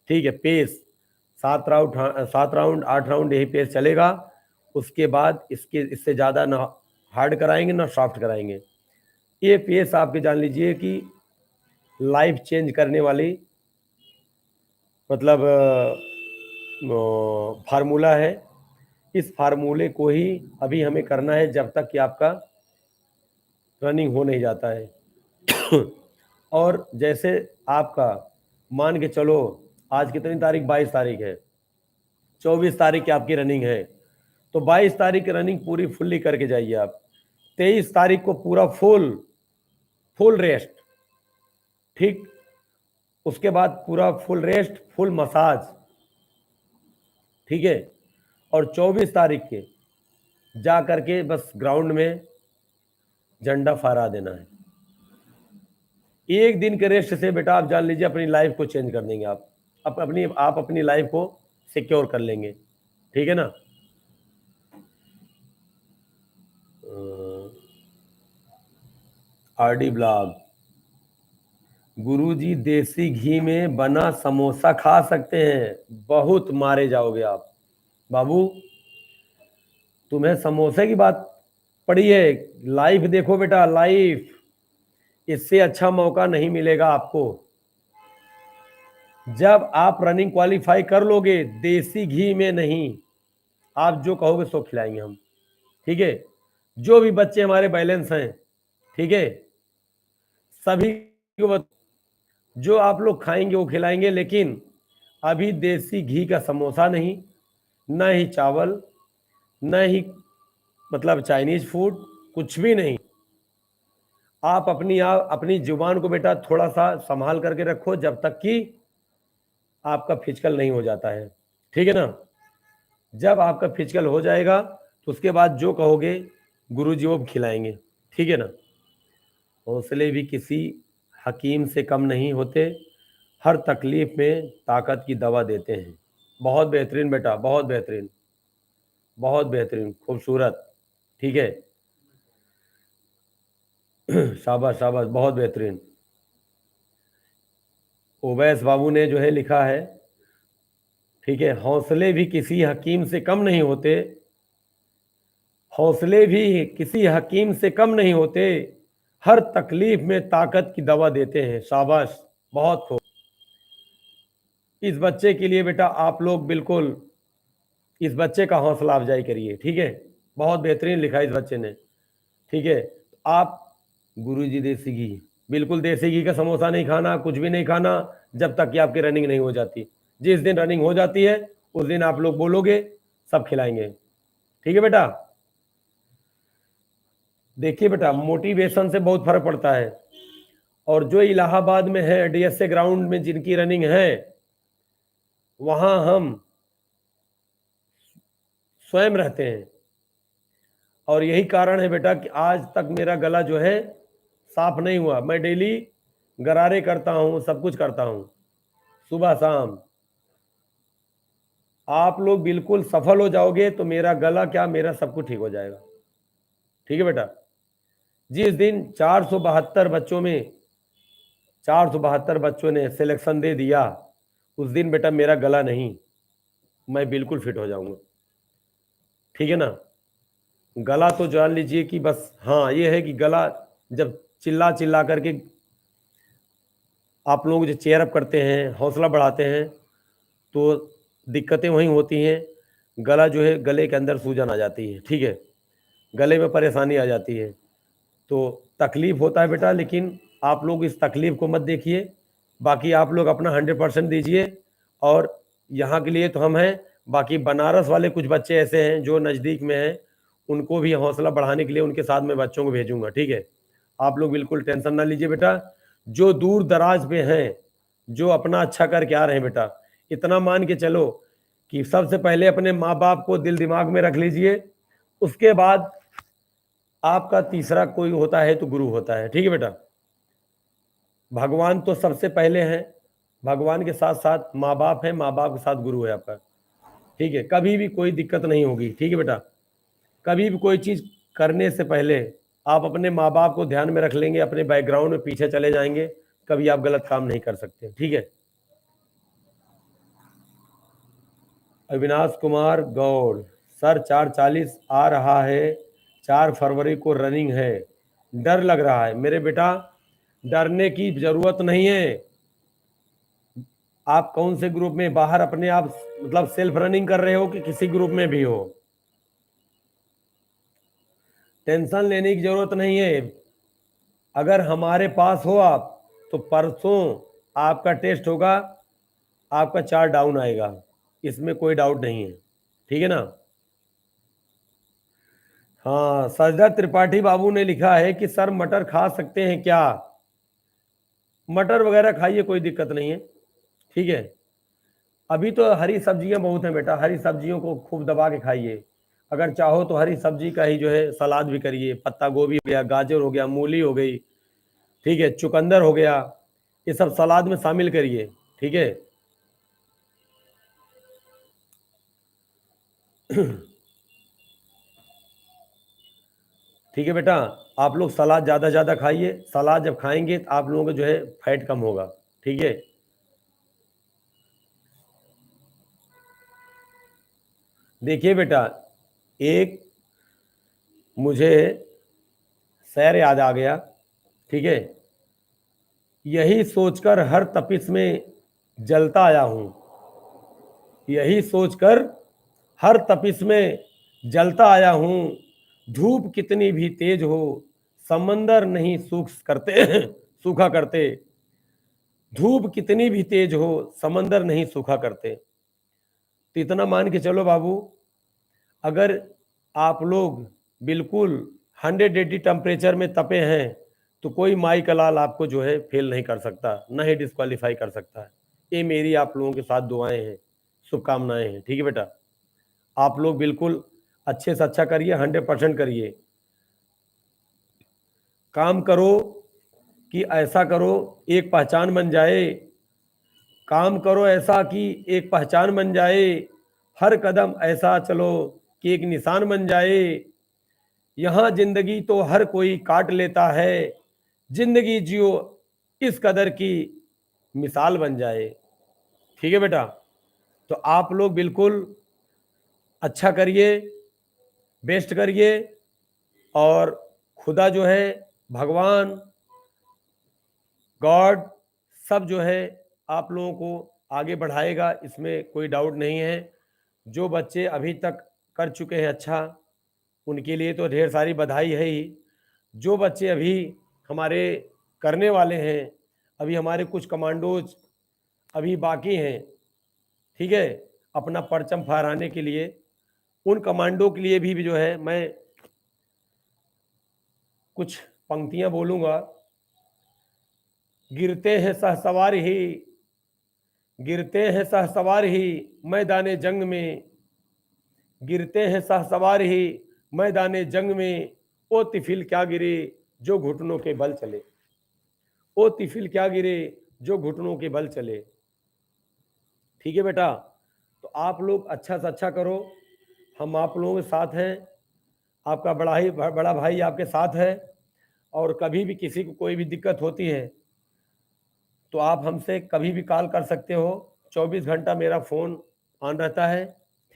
ठीक है। पेस 7 राउंड 8 राउंड यही पेस चलेगा। उसके बाद इससे ज़्यादा ना हार्ड कराएंगे ना सॉफ्ट कराएंगे। ये पेस आपके जान लीजिए कि लाइफ चेंज करने वाली, मतलब फार्मूला है। इस फार्मूले को ही अभी हमें करना है जब तक कि आपका रनिंग हो नहीं जाता है। और जैसे आपका मान के चलो, आज कितनी तारीख, 22 तारीख है, 24 तारीख की आपकी रनिंग है, तो 22 तारीख की रनिंग पूरी फुल्ली करके जाइए आप। 23 तारीख को पूरा फुल फुल रेस्ट। ठीक। उसके बाद पूरा फुल रेस्ट, फुल मसाज। ठीक है। और 24 तारीख के जा करके बस ग्राउंड में झंडा फहरा देना है। एक दिन के रेस्ट से बेटा आप जान लीजिए अपनी लाइफ को चेंज कर देंगे आप। आप अपनी लाइफ को सिक्योर कर लेंगे। ठीक है ना। आरडी ब्लॉग, गुरुजी देसी घी में बना समोसा खा सकते हैं, बहुत मारे जाओगे आप बाबू। तुम्हें समोसे की बात पड़ी है, लाइफ देखो बेटा, लाइफ, इससे अच्छा मौका नहीं मिलेगा आपको। जब आप रनिंग क्वालिफाई कर लोगे, देसी घी में नहीं, आप जो कहोगे सो खिलाएंगे हम, ठीक है। जो भी बच्चे हमारे बैलेंस हैं, ठीक है, सभी को जो आप लोग खाएंगे वो खिलाएंगे, लेकिन अभी देसी घी का समोसा नहीं, न ही चावल, न ही मतलब चाइनीज फूड, कुछ भी नहीं। आप अपनी जुबान को बेटा थोड़ा सा संभाल करके रखो, जब तक कि आपका फिजिकल नहीं हो जाता है, ठीक है ना। जब आपका फिजिकल हो जाएगा तो उसके बाद जो कहोगे गुरुजी वो खिलाएंगे, ठीक है ना। हौसले भी किसी हकीम से कम नहीं होते, हर तकलीफ में ताकत की दवा देते हैं। बहुत बेहतरीन बेटा, बहुत बेहतरीन, बहुत बेहतरीन, खूबसूरत, ठीक है। शाबाश शाबाश, बहुत बेहतरीन। ओवैस बाबू ने जो है लिखा है, ठीक है, हौसले भी किसी हकीम से कम नहीं होते, हौसले भी किसी हकीम से कम नहीं होते, हर तकलीफ में ताकत की दवा देते हैं। शाबाश, बहुत खूब। इस बच्चे के लिए बेटा आप लोग बिल्कुल इस बच्चे का हौसला अफजाई करिए, ठीक है। बहुत बेहतरीन लिखा इस बच्चे ने, ठीक है। आप गुरुजी देसी घी, बिल्कुल देसी घी का समोसा नहीं खाना, कुछ भी नहीं खाना, जब तक कि आपकी रनिंग नहीं हो जाती। जिस दिन रनिंग हो जाती है उस दिन आप लोग बोलोगे, सब खिलाएंगे, ठीक है बेटा। देखिए बेटा, मोटिवेशन से बहुत फर्क पड़ता है, और जो इलाहाबाद में है डीएसए ग्राउंड में जिनकी रनिंग है, वहां हम स्वयं रहते हैं, और यही कारण है बेटा कि आज तक मेरा गला जो है साफ नहीं हुआ। मैं डेली गरारे करता हूं, सब कुछ करता हूं, सुबह शाम। आप लोग बिल्कुल सफल हो जाओगे तो मेरा गला क्या, मेरा सब कुछ ठीक हो जाएगा, ठीक है बेटा। जिस दिन 472 बच्चों में 472 बच्चों ने सिलेक्शन दे दिया, उस दिन बेटा मेरा गला नहीं, मैं बिल्कुल फिट हो जाऊंगा, ठीक है ना। गला तो जान लीजिए कि बस, हाँ ये है कि गला जब चिल्ला चिल्ला करके आप लोग जो चेयर अप करते हैं, हौसला बढ़ाते हैं, तो दिक्कतें वहीं होती हैं। गला जो है, गले के अंदर सूजन आ जाती है, ठीक है, गले में परेशानी आ जाती है, तो तकलीफ होता है बेटा। लेकिन आप लोग इस तकलीफ को मत देखिए, बाकी आप लोग अपना 100% दीजिए। और यहाँ के लिए तो हम हैं, बाकी बनारस वाले कुछ बच्चे ऐसे हैं जो नज़दीक में हैं, उनको भी हौसला बढ़ाने के लिए उनके साथ में बच्चों को भेजूंगा, ठीक है। आप लोग बिल्कुल टेंशन ना लीजिए बेटा। जो दूर दराज पे हैं, जो अपना अच्छा करके आ रहे हैं बेटा, इतना मान के चलो कि सबसे पहले अपने माँ बाप को दिल दिमाग में रख लीजिए, उसके बाद आपका तीसरा कोई होता है तो गुरु होता है, ठीक है बेटा। भगवान तो सबसे पहले हैं, भगवान के साथ साथ माँ बाप है, माँ बाप के साथ गुरु है आपका, ठीक है। कभी भी कोई दिक्कत नहीं होगी, ठीक है बेटा। कभी भी कोई चीज़ करने से पहले आप अपने माँ बाप को ध्यान में रख लेंगे, अपने बैकग्राउंड में पीछे चले जाएंगे, कभी आप गलत काम नहीं कर सकते, ठीक है। अविनाश कुमार गौड़, सर 4:40 आ रहा है, 4 फरवरी को रनिंग है, डर लग रहा है। मेरे बेटा डरने की जरूरत नहीं है। आप कौन से ग्रुप में, बाहर अपने आप मतलब सेल्फ रनिंग कर रहे हो कि किसी ग्रुप में भी हो, टेंशन लेने की जरूरत नहीं है। अगर हमारे पास हो आप, तो परसों आपका टेस्ट होगा, आपका 4 डाउन आएगा, इसमें कोई डाउट नहीं है, ठीक है ना। हाँ, सजदा त्रिपाठी बाबू ने लिखा है कि सर मटर खा सकते हैं क्या। मटर वगैरह खाइए, कोई दिक्कत नहीं है, ठीक है। अभी तो हरी सब्जियां बहुत हैं बेटा, हरी सब्जियों को खूब दबा के खाइए। अगर चाहो तो हरी सब्जी का ही जो है सलाद भी करिए, पत्ता गोभी हो गया, गाजर हो गया, मूली हो गई, ठीक है, चुकंदर हो गया, ये सब सलाद में शामिल करिए, ठीक है। ठीक है बेटा, आप लोग सलाद ज़्यादा ज़्यादा खाइए। सलाद जब खाएंगे तो आप लोगों को जो है फैट कम होगा। ठीक है, देखिए बेटा, एक मुझे शेर याद आ गया। ठीक है, यही सोचकर हर तपिश में जलता आया हूँ। यही सोचकर हर तपिश में जलता आया हूँ। धूप कितनी भी तेज हो, समंदर नहीं सूखा करते। धूप कितनी भी तेज हो, समंदर नहीं सूखा करते। तो इतना मान के चलो बाबू, अगर आप लोग बिल्कुल 180 टेम्परेचर में तपे हैं तो कोई माई का लाल आपको जो है फेल नहीं कर सकता, न ही डिस्क्वालीफाई कर सकता है। ये मेरी आप लोगों के साथ दुआएं हैं, शुभकामनाएं हैं। ठीक है बेटा, आप लोग बिल्कुल अच्छे से अच्छा करिए, 100% करिए। काम करो कि ऐसा करो एक पहचान बन जाए। काम करो ऐसा कि एक पहचान बन जाए। हर कदम ऐसा चलो कि एक निशान बन जाए। यहाँ जिंदगी तो हर कोई काट लेता है। जिंदगी जियो इस कदर की मिसाल बन जाए। ठीक है बेटा, तो आप लोग बिल्कुल अच्छा करिए, बेस्ट करिए, और खुदा जो है, भगवान, गॉड, सब जो है आप लोगों को आगे बढ़ाएगा, इसमें कोई डाउट नहीं है। जो बच्चे अभी तक कर चुके हैं अच्छा, उनके लिए तो ढेर सारी बधाई है ही। जो बच्चे अभी हमारे करने वाले हैं, अभी हमारे कुछ कमांडोज अभी बाकी हैं, ठीक है, अपना परचम फहराने के लिए, उन कमांडो के लिए भी जो है मैं कुछ पंक्तियां बोलूँगा। गिरते हैं सहसवार ही, गिरते हैं सहसवार ही मैदाने जंग में। गिरते हैं सहसवार ही मैदाने जंग में। ओ तिफिल क्या गिरे जो घुटनों के बल चले। ओ तिफिल क्या गिरे जो घुटनों के बल चले। ठीक है बेटा, तो आप लोग अच्छा से अच्छा करो, हम आप लोगों के साथ हैं। आपका बड़ा भाई आपके साथ है, और कभी भी किसी को कोई भी दिक्कत होती है तो आप हमसे कभी भी कॉल कर सकते हो। 24 घंटा मेरा फ़ोन ऑन रहता है।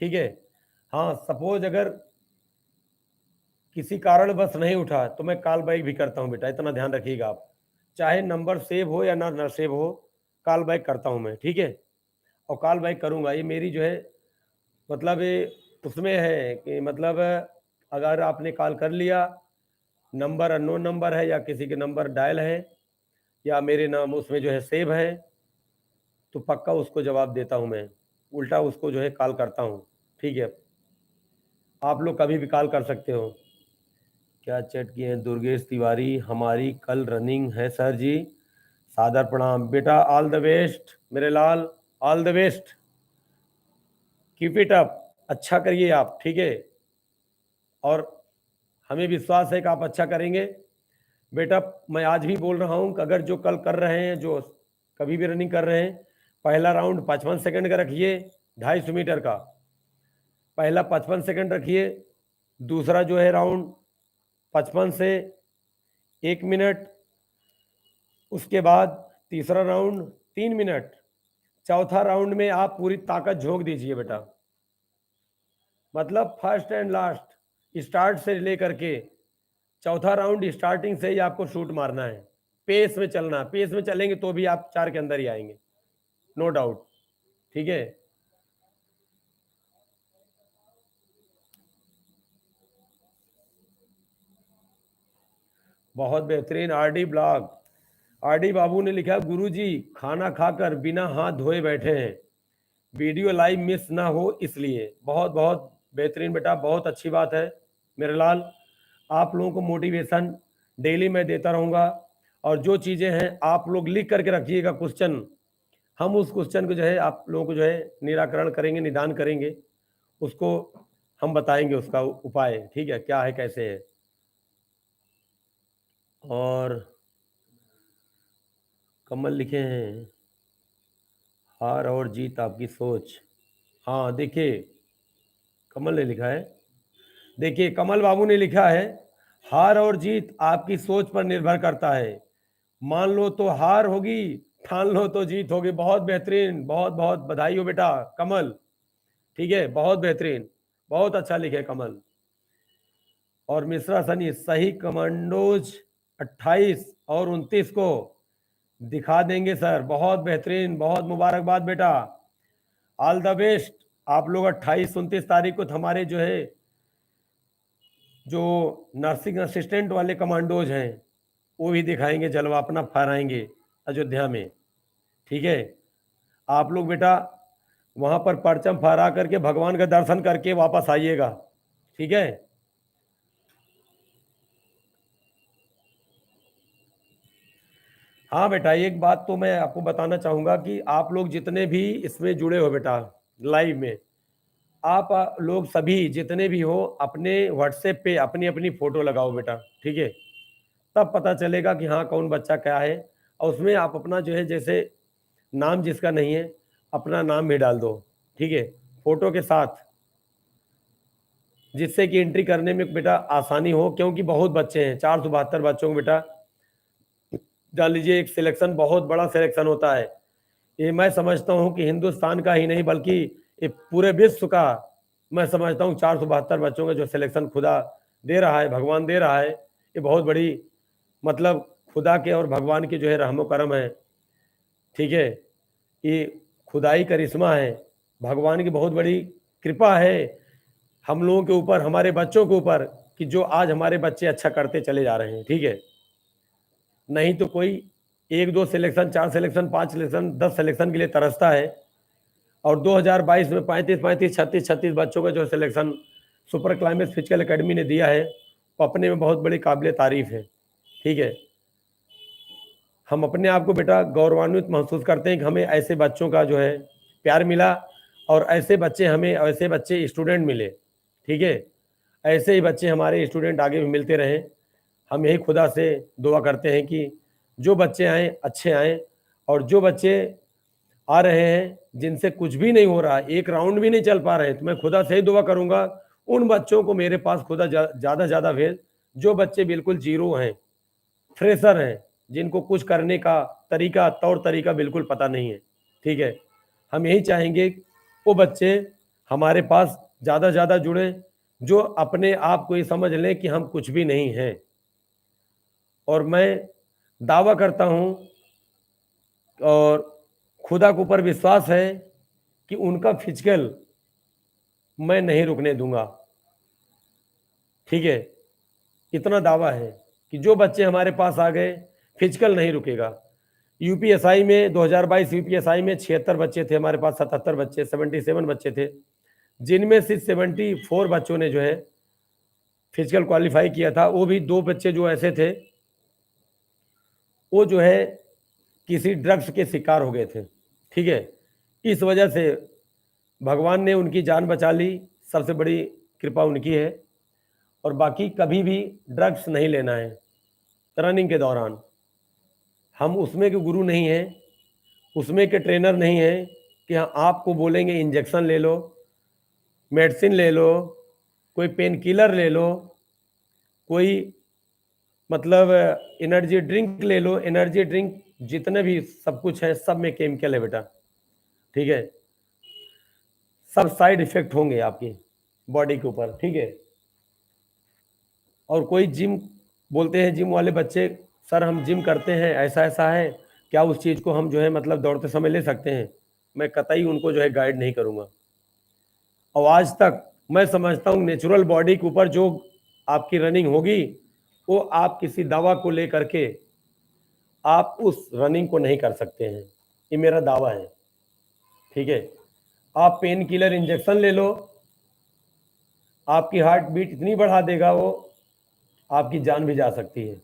ठीक है, हाँ, सपोज अगर किसी कारणवश नहीं उठा तो मैं कॉल बैक भी करता हूँ बेटा, इतना ध्यान रखिएगा आप। चाहे नंबर सेव हो या ना सेव हो, कॉल बैक करता हूँ मैं। ठीक है, और कॉल बैक करूँगा। ये मेरी जो है मतलब ये उसमें है कि मतलब अगर आपने कॉल कर लिया, नंबर अननोन नंबर है या किसी के नंबर डायल है या मेरे नाम उसमें जो है सेव है, तो पक्का उसको जवाब देता हूँ मैं, उल्टा उसको जो है कॉल करता हूँ। ठीक है, आप लोग कभी भी कॉल कर सकते हो। क्या चैट किए हैं दुर्गेश तिवारी, हमारी कल रनिंग है सर जी, सादर प्रणाम बेटा। ऑल द बेस्ट मेरे लाल, all the best, keep it up, अच्छा करिए आप। ठीक है, और हमें विश्वास है कि आप अच्छा करेंगे बेटा। मैं आज भी बोल रहा हूँ कि अगर जो कल कर रहे हैं, जो कभी भी रनिंग कर रहे हैं, पहला राउंड 55 सेकंड का रखिए, 250 मीटर का पहला 55 सेकंड रखिए। दूसरा जो है राउंड 55 से 1 मिनट। उसके बाद तीसरा राउंड 3 मिनट। चौथा राउंड में आप पूरी ताकत झोंक दीजिए बेटा, मतलब फर्स्ट एंड लास्ट स्टार्ट से लेकर के चौथा राउंड स्टार्टिंग से ही आपको शूट मारना है। पेस में चलना है, पेस में चलेंगे तो भी आप 4 के अंदर ही आएंगे, नो डाउट। ठीक है, बहुत बेहतरीन। आरडी ब्लॉग, आरडी बाबू ने लिखा, गुरुजी खाना खाकर बिना हाथ धोए बैठे हैं, वीडियो लाइव मिस ना हो इसलिए। बहुत बहुत बेहतरीन बेटा, बहुत अच्छी बात है मेरे लाल। आप लोगों को मोटिवेशन डेली मैं देता रहूँगा, और जो चीज़ें हैं आप लोग लिख करके रखिएगा क्वेश्चन, हम उस क्वेश्चन को जो है आप लोगों को जो है निराकरण करेंगे, निदान करेंगे, उसको हम बताएंगे उसका उपाय। ठीक है, क्या है कैसे है। और कमल लिखे हैं, हार और जीत आपकी सोच। हाँ देखिए, कमल ने लिखा है, देखिए कमल बाबू ने लिखा है, हार और जीत आपकी सोच पर निर्भर करता है। मान लो तो हार होगी, ठान लो तो जीत होगी। बहुत बेहतरीन, बहुत बहुत बधाई हो बेटा कमल। ठीक है, बहुत बेहतरीन, बहुत अच्छा लिखे कमल। और मिश्रा सनी सही कमांडोज 28 और 29 को दिखा देंगे सर। बहुत बेहतरीन, बहुत मुबारकबाद बेटा, ऑल द बेस्ट। आप लोग 28-29 तारीख को हमारे जो है जो नर्सिंग असिस्टेंट वाले कमांडोज हैं वो भी दिखाएंगे, जलवा अपना फहराएंगे अयोध्या में। ठीक है, आप लोग बेटा वहाँ पर परचम फहरा करके भगवान का दर्शन करके वापस आइएगा। ठीक है, हाँ बेटा, एक बात तो मैं आपको बताना चाहूँगा कि आप लोग जितने भी इसमें जुड़े हो बेटा लाइव में, आप लोग सभी जितने भी हो अपने व्हाट्सएप पे अपनी अपनी फ़ोटो लगाओ बेटा। ठीक है, तब पता चलेगा कि हाँ कौन बच्चा क्या है। और उसमें आप अपना जो है जैसे नाम जिसका नहीं है अपना नाम भी डाल दो। ठीक है, फ़ोटो के साथ, जिससे कि एंट्री करने में बेटा आसानी हो, क्योंकि बहुत बच्चे हैं, 472 बच्चों को बेटा जान लीजिए। एक सिलेक्शन बहुत बड़ा सिलेक्शन होता है। ये मैं समझता हूँ कि हिंदुस्तान का ही नहीं बल्कि ये पूरे विश्व का मैं समझता हूँ 472 बच्चों का जो सिलेक्शन खुदा दे रहा है, भगवान दे रहा है, ये बहुत बड़ी मतलब खुदा के और भगवान के जो है रहमो करम है। ठीक है, ये खुदाई करिश्मा है, भगवान की बहुत बड़ी कृपा है हम लोगों के ऊपर, हमारे बच्चों के ऊपर, कि जो आज हमारे बच्चे अच्छा करते चले जा रहे हैं। ठीक है, नहीं तो कोई 1-2 सिलेक्शन, 4 सिलेक्शन, 5 सिलेक्शन, 10 सिलेक्शन के लिए तरसता है। और 2022 में 35-35, 36-36 बच्चों का जो selection super climax physical academy ने दिया है वो अपने में बहुत बड़ी काबिल तारीफ है। ठीक है, हम अपने आप को बेटा गौरवान्वित महसूस करते हैं कि हमें ऐसे बच्चों का जो है प्यार मिला और ऐसे बच्चे हमें, ऐसे बच्चे स्टूडेंट मिले। ठीक है, ऐसे ही बच्चे हमारे स्टूडेंट आगे भी मिलते रहें। हम यही खुदा से दुआ करते हैं कि जो बच्चे आएँ अच्छे आएँ, और जो बच्चे आ रहे हैं जिनसे कुछ भी नहीं हो रहा है, एक राउंड भी नहीं चल पा रहे हैं, तो मैं खुदा से ही दुआ करूंगा उन बच्चों को मेरे पास खुदा ज़्यादा ज़्यादा भेज। जो बच्चे बिल्कुल जीरो हैं, फ्रेशर हैं, जिनको कुछ करने का तरीका तौर तरीका बिल्कुल पता नहीं है। ठीक है, हम यही चाहेंगे वो बच्चे हमारे पास ज़्यादा ज़्यादा जुड़े, जो अपने आप को ये समझ लें कि हम कुछ भी नहीं हैं। और मैं दावा करता हूँ और खुदा के ऊपर विश्वास है कि उनका फिजिकल मैं नहीं रुकने दूंगा। ठीक है, इतना दावा है कि जो बच्चे हमारे पास आ गए फिजिकल नहीं रुकेगा। यूपीएसआई में 2022 यूपीएसआई में 76 बच्चे थे हमारे पास, 77 बच्चे, 77 बच्चे थे, जिनमें से 74 बच्चों ने जो है फिजिकल क्वालिफाई किया था। वो भी 2 बच्चे जो ऐसे थे वो जो है किसी ड्रग्स के शिकार हो गए थे। ठीक है, इस वजह से भगवान ने उनकी जान बचा ली, सबसे बड़ी कृपा उनकी है। और बाकी कभी भी ड्रग्स नहीं लेना है रनिंग के दौरान। हम उसमें के गुरु नहीं हैं, उसमें के ट्रेनर नहीं हैं कि हाँ आपको बोलेंगे इंजेक्शन ले लो, मेडिसिन ले लो, कोई पेन किलर ले लो, कोई मतलब एनर्जी ड्रिंक ले लो। एनर्जी ड्रिंक जितने भी सब कुछ है सब में केमिकल है बेटा। ठीक है, सब साइड इफेक्ट होंगे आपकी बॉडी के ऊपर। ठीक है, और कोई जिम बोलते हैं, जिम वाले बच्चे सर हम जिम करते हैं, ऐसा ऐसा है, क्या उस चीज़ को हम जो है मतलब दौड़ते समय ले सकते हैं? मैं कतई उनको जो है गाइड नहीं करूँगा। और आज तक मैं समझता हूँ नेचुरल बॉडी के ऊपर जो आपकी रनिंग होगी वो आप किसी दवा को लेकर के आप उस रनिंग को नहीं कर सकते हैं, ये मेरा दावा है। ठीक है, आप पेन किलर इंजेक्शन ले लो, आपकी हार्ट बीट इतनी बढ़ा देगा वो, आपकी जान भी जा सकती है।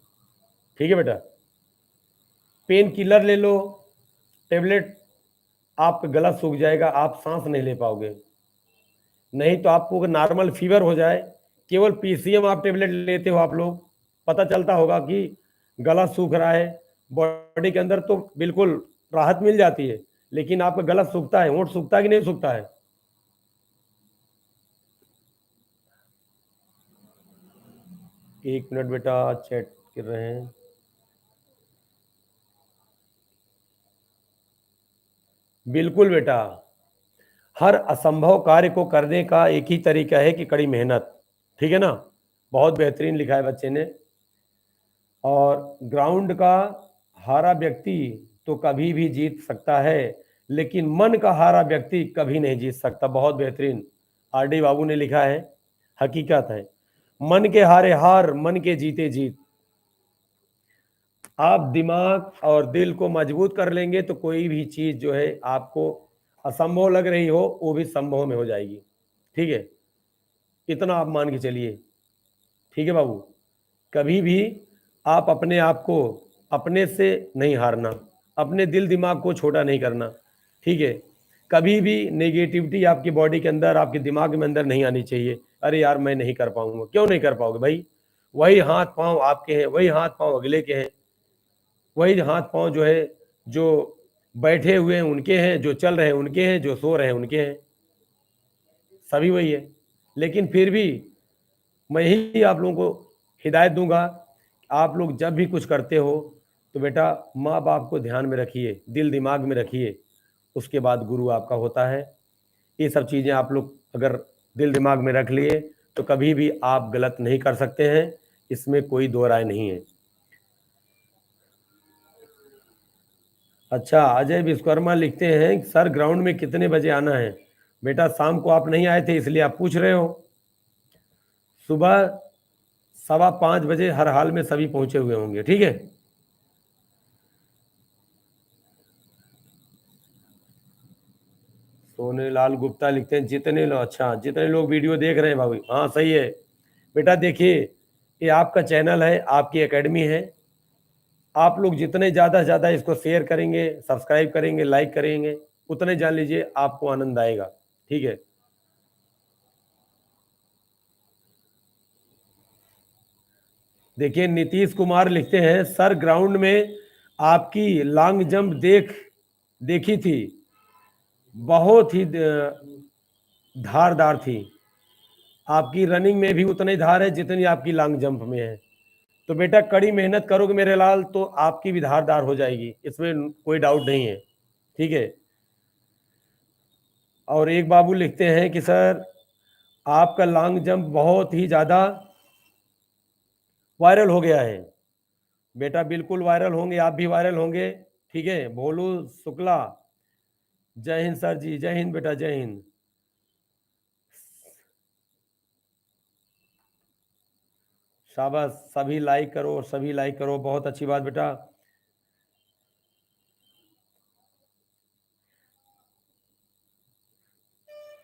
ठीक है बेटा, पेन किलर ले लो, टेबलेट, आपका गला सूख जाएगा, आप सांस नहीं ले पाओगे। नहीं तो आपको अगर नॉर्मल फीवर हो जाए, केवल पीसीएम आप टेबलेट लेते हो आप लोग, पता चलता होगा कि गला सूख रहा है बॉडी के अंदर, तो बिल्कुल राहत मिल जाती है। लेकिन आपका गला सूखता है, होंठ सूखता है कि नहीं सूखता है? एक मिनट बेटा, चैट कर रहे हैं। बिल्कुल बेटा, हर असंभव कार्य को करने का एक ही तरीका है कि कड़ी मेहनत। ठीक है ना? बहुत बेहतरीन लिखा है बच्चे ने। और ग्राउंड का हारा व्यक्ति तो कभी भी जीत सकता है, लेकिन मन का हारा व्यक्ति कभी नहीं जीत सकता। बहुत बेहतरीन आरडी बाबू ने लिखा है, हकीकत है। मन के हारे हार, मन के जीते जीत। आप दिमाग और दिल को मजबूत कर लेंगे तो कोई भी चीज जो है आपको असंभव लग रही हो वो भी संभव में हो जाएगी। ठीक है, इतना आप मान के चलिए। ठीक है बाबू, कभी भी आप अपने आप को अपने से नहीं हारना, अपने दिल दिमाग को छोटा नहीं करना। ठीक है, कभी भी नेगेटिविटी आपकी बॉडी के अंदर, आपके दिमाग में अंदर नहीं आनी चाहिए। अरे यार मैं नहीं कर पाऊंगा, क्यों नहीं कर पाओगे भाई? वही हाथ पांव आपके हैं, वही हाथ पांव अगले के हैं, वही हाथ पांव जो है, जो बैठे हुए हैं उनके हैं, जो चल रहे हैं उनके हैं, जो सो रहे हैं उनके हैं, सभी वही है। लेकिन फिर भी मैं ही आप लोगों को हिदायत दूंगा, आप लोग जब भी कुछ करते हो तो बेटा माँ बाप को ध्यान में रखिए, दिल दिमाग में रखिए, उसके बाद गुरु आपका होता है। ये सब चीज़ें आप लोग अगर दिल दिमाग में रख लिए तो कभी भी आप गलत नहीं कर सकते हैं, इसमें कोई दो राय नहीं है। अच्छा, अजय विश्वकर्मा लिखते हैं सर ग्राउंड में कितने बजे आना है? बेटा शाम को आप नहीं आए थे इसलिए आप पूछ रहे हो। सुबह 5:15 बजे हर हाल में सभी पहुंचे हुए होंगे। ठीक है, सोनेलाल गुप्ता लिखते हैं जितने लोग, अच्छा जितने लोग वीडियो देख रहे हैं भाभी, हाँ सही है बेटा। देखिए ये आपका चैनल है, आपकी एकेडमी है, आप लोग जितने ज़्यादा से ज़्यादा इसको शेयर करेंगे, सब्सक्राइब करेंगे, लाइक करेंगे, उतने जान लीजिए आपको आनंद आएगा। ठीक है, देखिए नीतीश कुमार लिखते हैं सर ग्राउंड में आपकी लॉन्ग जंप देखी थी, बहुत ही धारदार थी। आपकी रनिंग में भी उतनी धार है जितनी आपकी लॉन्ग जंप में है। तो बेटा कड़ी मेहनत करोगे मेरे लाल तो आपकी भी धारदार हो जाएगी, इसमें कोई डाउट नहीं है। ठीक है, और एक बाबू लिखते हैं कि सर आपका लॉन्ग जंप बहुत ही ज़्यादा वायरल हो गया है। बेटा बिल्कुल वायरल होंगे, आप भी वायरल होंगे। ठीक है, भोलू शुक्ला, जय हिंद सर जी, जय हिंद बेटा, जय हिंद। शाबाश, सभी लाइक करो, सभी लाइक करो, बहुत अच्छी बात बेटा।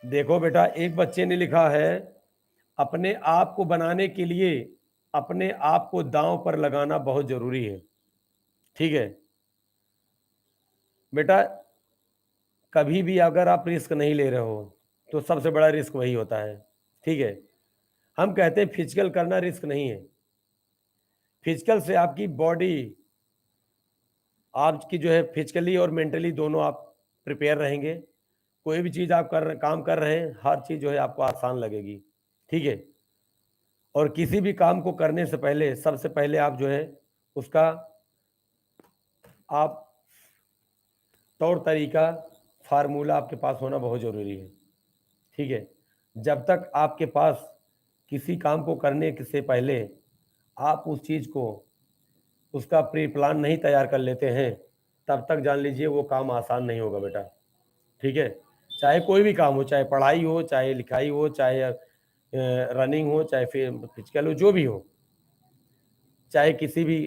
देखो बेटा एक बच्चे ने लिखा है अपने आप को बनाने के लिए अपने आप को दांव पर लगाना बहुत जरूरी है। ठीक है बेटा, कभी भी अगर आप रिस्क नहीं ले रहे हो तो सबसे बड़ा रिस्क वही होता है। ठीक है, हम कहते हैं फिजिकल करना रिस्क नहीं है। फिजिकल से आपकी बॉडी, आपकी जो है फिजिकली और मेंटली दोनों आप प्रिपेयर रहेंगे। कोई भी चीज़ आप काम कर रहे हैं, हर चीज़ जो है आपको आसान लगेगी। ठीक है, और किसी भी काम को करने से पहले सबसे पहले आप जो है उसका आप तौर तरीका, फार्मूला आपके पास होना बहुत ज़रूरी है। ठीक है, जब तक आपके पास किसी काम को करने से पहले आप उस चीज़ को, उसका प्री प्लान नहीं तैयार कर लेते हैं, तब तक जान लीजिए वो काम आसान नहीं होगा बेटा। ठीक है, चाहे कोई भी काम हो, चाहे पढ़ाई हो, चाहे लिखाई हो, चाहे रनिंग हो, चाहे फिर फिजिकल हो, जो भी हो, चाहे किसी भी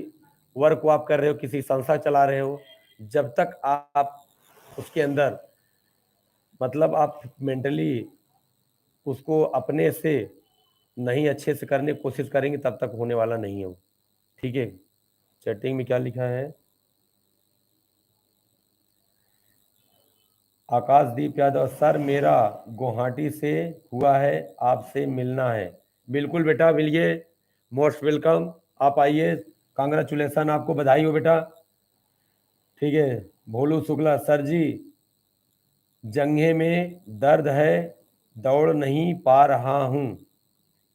वर्क को आप कर रहे हो, किसी संस्था चला रहे हो, जब तक आप उसके अंदर मतलब आप मेंटली उसको अपने से नहीं अच्छे से करने की कोशिश करेंगे तब तक होने वाला नहीं है वो। ठीक है, चैटिंग में क्या लिखा है? आकाशदीप यादव सर मेरा गुवाहाटी से हुआ है, आपसे मिलना है। बिल्कुल बेटा मिलिए, मोस्ट वेलकम, आप आइए, कांग्रेचुलेसन, आपको बधाई हो बेटा। ठीक है, भोलू शुक्ला सर जी जंघे में दर्द है, दौड़ नहीं पा रहा हूँ,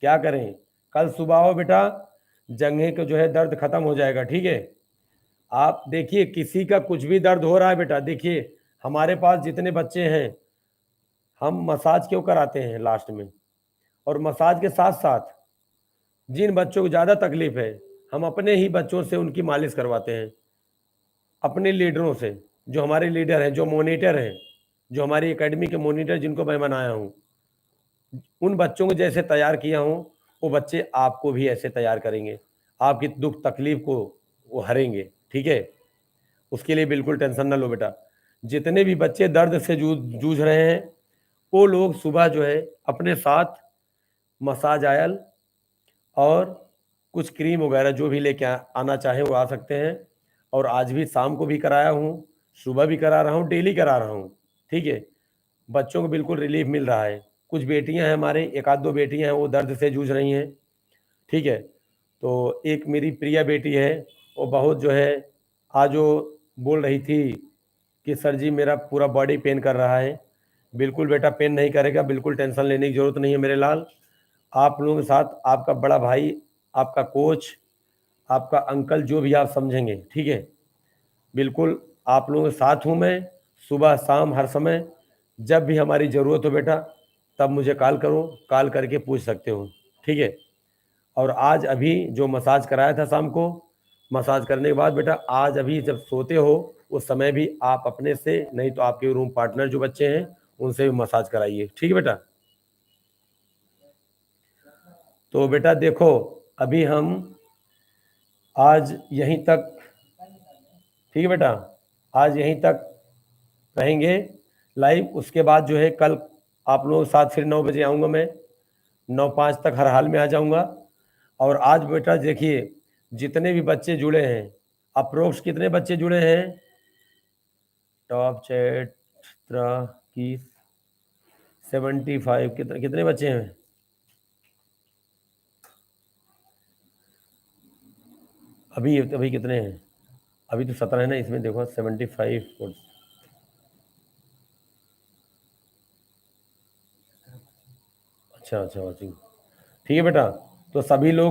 क्या करें? कल सुबह आओ बेटा, जंघे का जो है दर्द खत्म हो जाएगा। ठीक है, आप देखिए किसी का कुछ भी दर्द हो रहा है बेटा, देखिए हमारे पास जितने बच्चे हैं हम मसाज क्यों कराते हैं लास्ट में, और मसाज के साथ साथ जिन बच्चों को ज़्यादा तकलीफ है हम अपने ही बच्चों से उनकी मालिश करवाते हैं, अपने लीडरों से, जो हमारे लीडर हैं, जो मॉनिटर हैं, जो हमारी एकेडमी के मॉनिटर जिनको मैं बनाया हूँ, उन बच्चों को जैसे तैयार किया हूँ वो बच्चे आपको भी ऐसे तैयार करेंगे, आपकी दुख तकलीफ को वो हरेंगे। ठीक है, उसके लिए बिल्कुल टेंशन ना लो बेटा। जितने भी बच्चे दर्द से जूझ रहे हैं वो लोग सुबह जो है अपने साथ मसाज आयल और कुछ क्रीम वगैरह जो भी लेके आना चाहे वो आ सकते हैं। और आज भी शाम को भी कराया हूँ, सुबह भी करा रहा हूँ, डेली करा रहा हूँ। ठीक है, बच्चों को बिल्कुल रिलीफ मिल रहा है। कुछ बेटियां हैं हमारे, एक आध दो बेटियां हैं वो दर्द से जूझ रही हैं। ठीक है, तो एक मेरी प्रिया बेटी है, वो बहुत जो है आज वो बोल रही थी कि सर जी मेरा पूरा बॉडी पेन कर रहा है। बिल्कुल बेटा पेन नहीं करेगा, बिल्कुल टेंशन लेने की ज़रूरत नहीं है मेरे लाल। आप लोगों के साथ आपका बड़ा भाई, आपका कोच, आपका अंकल, जो भी आप समझेंगे, ठीक है, बिल्कुल आप लोगों के साथ हूँ मैं, सुबह शाम हर समय। जब भी हमारी ज़रूरत हो बेटा तब मुझे कॉल करो, कॉल करके पूछ सकते हो। ठीक है, और आज अभी जो मसाज कराया था शाम को, मसाज करने के बाद बेटा आज अभी जब सोते हो उस समय भी आप अपने से, नहीं तो आपके रूम पार्टनर जो बच्चे हैं उनसे भी मसाज कराइए। ठीक है बेटा, तो बेटा देखो अभी हम आज यहीं तक, ठीक है बेटा, आज यहीं तक रहेंगे लाइव। उसके बाद जो है कल आप लोगों के साथ फिर 9 बजे आऊँगा मैं, 9:05 तक हर हाल में आ जाऊँगा। और आज बेटा देखिए जितने भी बच्चे जुड़े हैं, अप्रोक्स कितने बच्चे जुड़े हैं टॉप चैट की 75, कितने बच्चे हैं अभी अभी कितने हैं? अभी तो 17 है ना, इसमें देखो 75। अच्छा अच्छा, ठीक है बेटा, तो सभी लोग